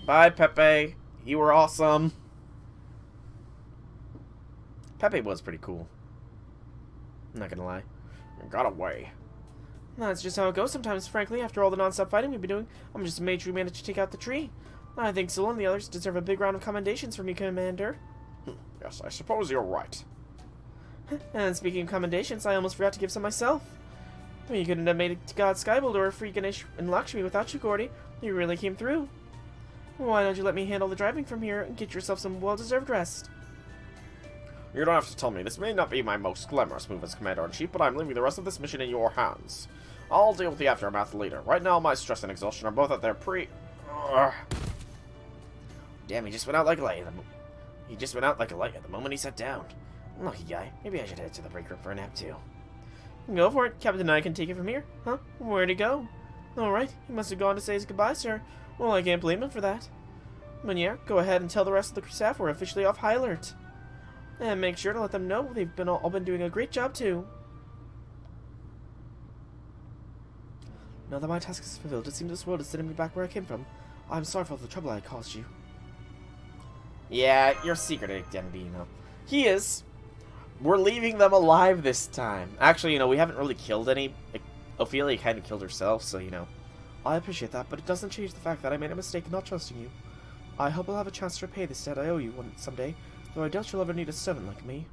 [SPEAKER 1] Bye, Pepe. You were awesome. Pepe was pretty cool. I'm not gonna lie. Got away.
[SPEAKER 2] That's just how it goes sometimes, frankly. After all the non-stop fighting we've been doing, I'm just amazed we managed to take out the tree. I think Zilla and the others deserve a big round of commendations from you, Commander.
[SPEAKER 1] Yes, I suppose you're right.
[SPEAKER 2] And speaking of commendations, I almost forgot to give some myself. Well, you couldn't have made it to God Skybolt or Free Ganesh and Lakshmi without you, Gordy. You really came through. Why don't you let me handle the driving from here and get yourself some well-deserved rest?
[SPEAKER 1] You don't have to tell me. This may not be my most glamorous move as Commander-in-Chief, but I'm leaving the rest of this mission in your hands. I'll deal with the aftermath later. Right now, my stress and exhaustion are both at their Damn, he just went out like a light. He just went out like a light at the moment he sat down. Lucky guy. Maybe I should head to the break room for a nap too.
[SPEAKER 2] Go for it. Captain and I can take it from here. Huh? Where'd he go? Alright, he must have gone to say his goodbye, sir. Well, I can't blame him for that. But yeah, go ahead and tell the rest of the staff we're officially off high alert. And make sure to let them know they've all been doing a great job too. Now that my task is fulfilled, it seems this world is sending me back where I came from. I'm sorry for all the trouble I caused you.
[SPEAKER 1] Yeah, your secret identity, you know. He is. We're leaving them alive this time. Actually, you know, we haven't really killed any. Like, Ophelia kind of killed herself, so, you know.
[SPEAKER 2] I appreciate that, but it doesn't change the fact that I made a mistake in not trusting you. I hope I'll have a chance to repay this debt I owe you someday, though I doubt you'll ever need a servant like me.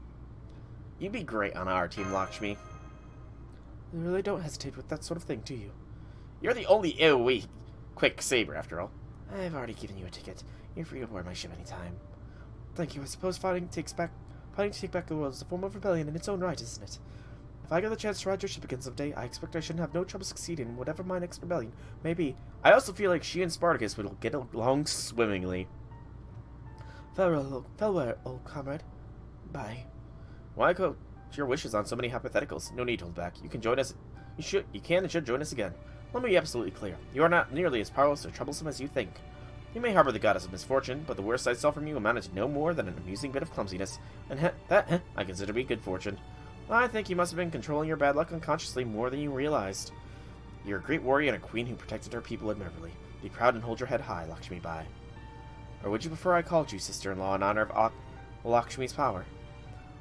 [SPEAKER 1] You'd be great on our team, Lakshmi.
[SPEAKER 2] You really don't hesitate with that sort of thing, do you?
[SPEAKER 1] You're the only AoE quick saber, after all.
[SPEAKER 2] I've already given you a ticket. You're free to board my ship anytime. Thank you. I suppose fighting to take back the world is a form of rebellion in its own right, isn't it? If I get the chance to ride your ship again someday, I expect I shouldn't have no trouble succeeding in whatever my next rebellion may be.
[SPEAKER 1] I also feel like she and Spartacus would get along swimmingly.
[SPEAKER 2] Farewell, old comrade. Bye.
[SPEAKER 1] Why coach your wishes on so many hypotheticals? No need to hold back. You can join us. You can and should join us again. Let me be absolutely clear. You are not nearly as powerless or troublesome as you think. You may harbor the goddess of misfortune, but the worst I saw from you amounted to no more than an amusing bit of clumsiness, and that I consider to be good fortune. I think you must have been controlling your bad luck unconsciously more than you realized. You're a great warrior and a queen who protected her people admirably. Be proud and hold your head high, Lakshmi Bai. Or would you prefer I called you sister-in-law in honor of Lakshmi's power?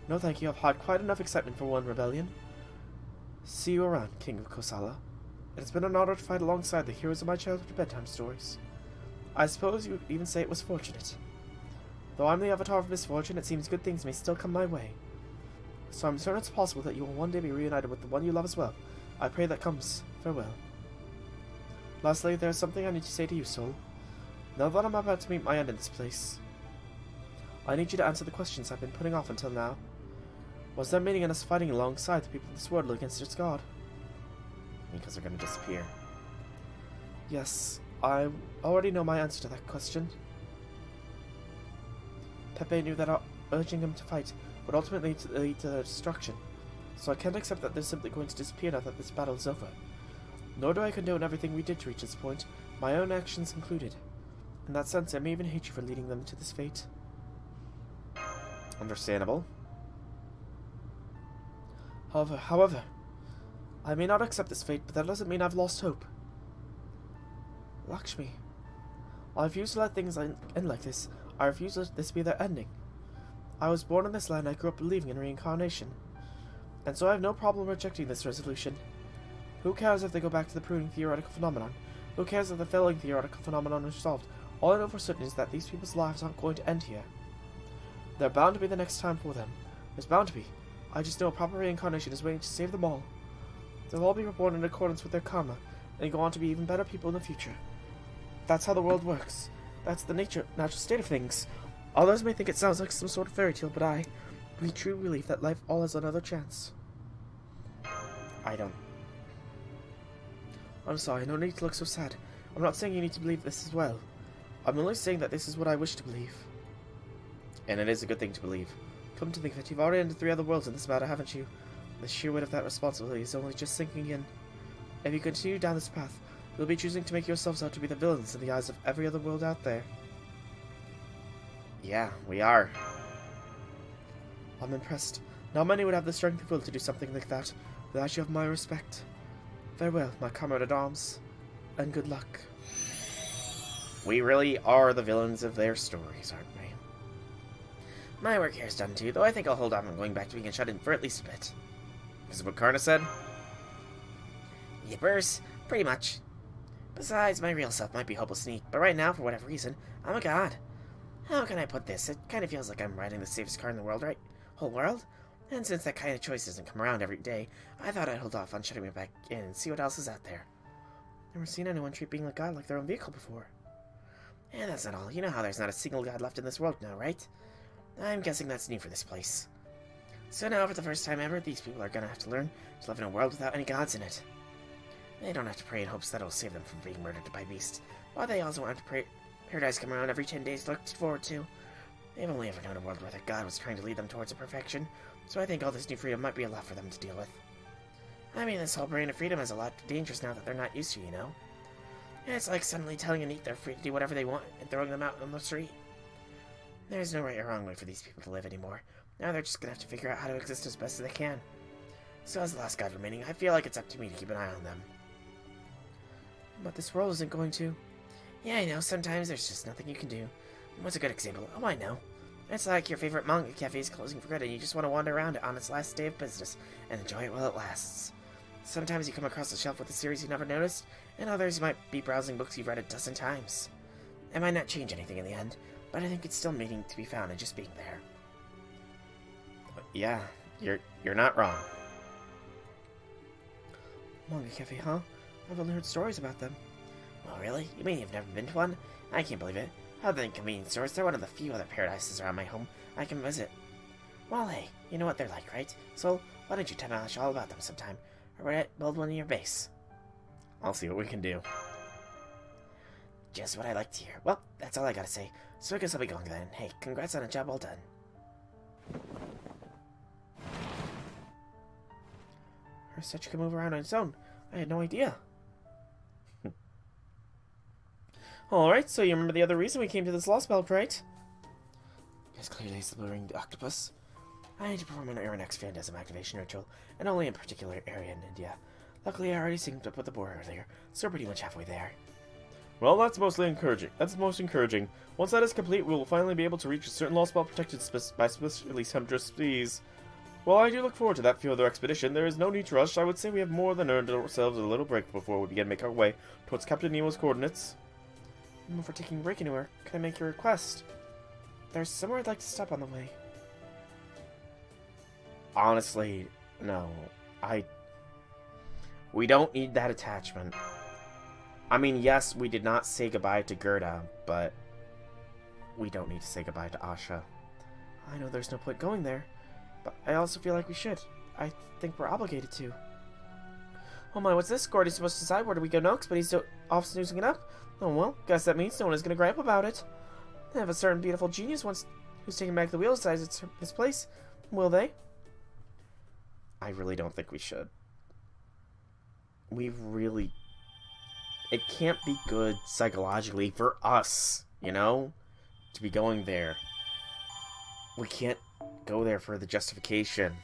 [SPEAKER 2] No thank you, I've had quite enough excitement for one rebellion. See you around, King of Kosala. It has been an honor to fight alongside the heroes of my childhood bedtime stories. I suppose you would even say it was fortunate. Though I'm the avatar of misfortune, it seems good things may still come my way. So I'm certain it's possible that you will one day be reunited with the one you love as well. I pray that comes. Farewell. Lastly, there is something I need to say to you, soul. Now that I'm about to meet my end in this place, I need you to answer the questions I've been putting off until now. Was there meaning in us fighting alongside the people of this world against its god?
[SPEAKER 1] Because they're going to disappear.
[SPEAKER 2] Yes, I already know my answer to that question. Pepe knew that urging him to fight would ultimately lead to their destruction, so I can't accept that they're simply going to disappear now that this battle is over. Nor do I condone everything we did to reach this point, my own actions included. In that sense, I may even hate you for leading them to this fate.
[SPEAKER 1] Understandable.
[SPEAKER 2] However, I may not accept this fate, but that doesn't mean I've lost hope. Lakshmi, I refuse to let things end like this. I refuse to let this be their ending. I was born in this land, I grew up believing in reincarnation, and so I have no problem rejecting this resolution. Who cares if they go back to the pruning theoretical phenomenon? Who cares if the failing theoretical phenomenon is solved? All I know for certain is that these people's lives aren't going to end here. They're bound to be the next time for them. There's bound to be. I just know a proper reincarnation is waiting to save them all. They'll all be reborn in accordance with their karma, and go on to be even better people in the future. That's how the world works. That's the natural state of things. Others may think it sounds like some sort of fairy tale, but I truly believe that life all has another chance.
[SPEAKER 1] I don't.
[SPEAKER 2] I'm sorry, no need to look so sad. I'm not saying you need to believe this as well. I'm only saying that this is what I wish to believe.
[SPEAKER 1] And it is a good thing to believe.
[SPEAKER 2] Come to think of it, you've already ended 3 other worlds in this matter, haven't you? The sheer weight of that responsibility is only just sinking in. If you continue down this path, you'll be choosing to make yourselves out to be the villains in the eyes of every other world out there.
[SPEAKER 1] Yeah, we are.
[SPEAKER 2] I'm impressed. Not many would have the strength of will to do something like that, without you have my respect. Farewell, my comrade-at-arms, and good luck.
[SPEAKER 1] We really are the villains of their stories, aren't we?
[SPEAKER 3] My work here is done too, though I think I'll hold off on going back to being shut in for at least a bit.
[SPEAKER 1] Is it what Karna said?
[SPEAKER 3] Yippers, pretty much. Besides, my real self might be hopeless sneak, but right now, for whatever reason, I'm a god. How can I put this? It kind of feels like I'm riding the safest car in the world, right? Whole world? And since that kind of choice doesn't come around every day, I thought I'd hold off on shutting me back in and see what else is out there.
[SPEAKER 2] Never seen anyone treat being a god like their own vehicle before.
[SPEAKER 3] And that's not all. You know how there's not a single god left in this world now, right? I'm guessing that's new for this place. So now, for the first time ever, these people are gonna have to learn to live in a world without any gods in it. They don't have to pray in hopes that it'll save them from being murdered by beasts, while they also want to pray paradise come around every 10 days to look forward to. They've only ever known a world where their god was trying to lead them towards a perfection, so I think all this new freedom might be a lot for them to deal with. I mean, this whole brand of freedom is a lot dangerous now that they're not used to, you know? It's like suddenly telling an eat they're free to do whatever they want and throwing them out on the street. There's no right or wrong way for these people to live anymore. Now they're just gonna have to figure out how to exist as best as they can. So as the last god remaining, I feel like it's up to me to keep an eye on them.
[SPEAKER 2] But this world isn't going to.
[SPEAKER 3] Yeah, I know, sometimes there's just nothing you can do. What's a good example? Oh, I know. It's like your favorite manga cafe is closing for good and you just want to wander around it on its last day of business and enjoy it while it lasts. Sometimes you come across a shelf with a series you never noticed, and others you might be browsing books you've read a dozen times. It might not change anything in the end, but I think it's still meaning to be found in just being there.
[SPEAKER 1] Yeah, you're not wrong.
[SPEAKER 2] Manga cafe, huh? I've only heard stories about them.
[SPEAKER 3] Oh, really? You mean you've never been to one? I can't believe it. Other than convenience stores, they're one of the few other paradises around my home I can visit. Well, hey, you know what they're like, right? So,
[SPEAKER 2] Why don't you tell us all about them sometime? Or build one in your base?
[SPEAKER 1] I'll see what we can do.
[SPEAKER 2] Just what I like to hear. Well, that's all I gotta say. So I guess I'll be going then. Hey, congrats on a job well done. Her such could move around on its own. I had no idea.
[SPEAKER 1] Alright, so you remember the other reason we came to this Lostbelt, right?
[SPEAKER 2] Yes, clearly it's the luring octopus. I need to perform an Aeronex phantasm activation ritual, and only in a particular area in India. Luckily, I already synced up with the board earlier, so we're pretty much halfway there.
[SPEAKER 1] Well, that's mostly encouraging. That's most encouraging. Once that is complete, we will finally be able to reach a certain Lostbelt protected by specifically temptress species. While I do look forward to that further expedition, there is no need to rush. I would say we have more than earned ourselves a little break before we begin to make our way towards Captain Nemo's coordinates.
[SPEAKER 2] Before taking a break anywhere, can I make a request? There's somewhere I'd like to stop on the way.
[SPEAKER 1] Honestly, no. We don't need that attachment. I mean, yes, we did not say goodbye to Gerda, but we don't need to say goodbye to Asha.
[SPEAKER 2] I know there's no point going there, but I also feel like we should. I think we're obligated to. Oh my, what's this? Gordy's supposed to decide where do we go next, but he's off snoozing it up. Oh well, guess that means no one is gonna gripe about it. They have a certain beautiful genius who's taking back the wheel decides it's his place. Will they?
[SPEAKER 1] I really don't think we should. It can't be good psychologically for us, you know? To be going there. We can't go there for the justification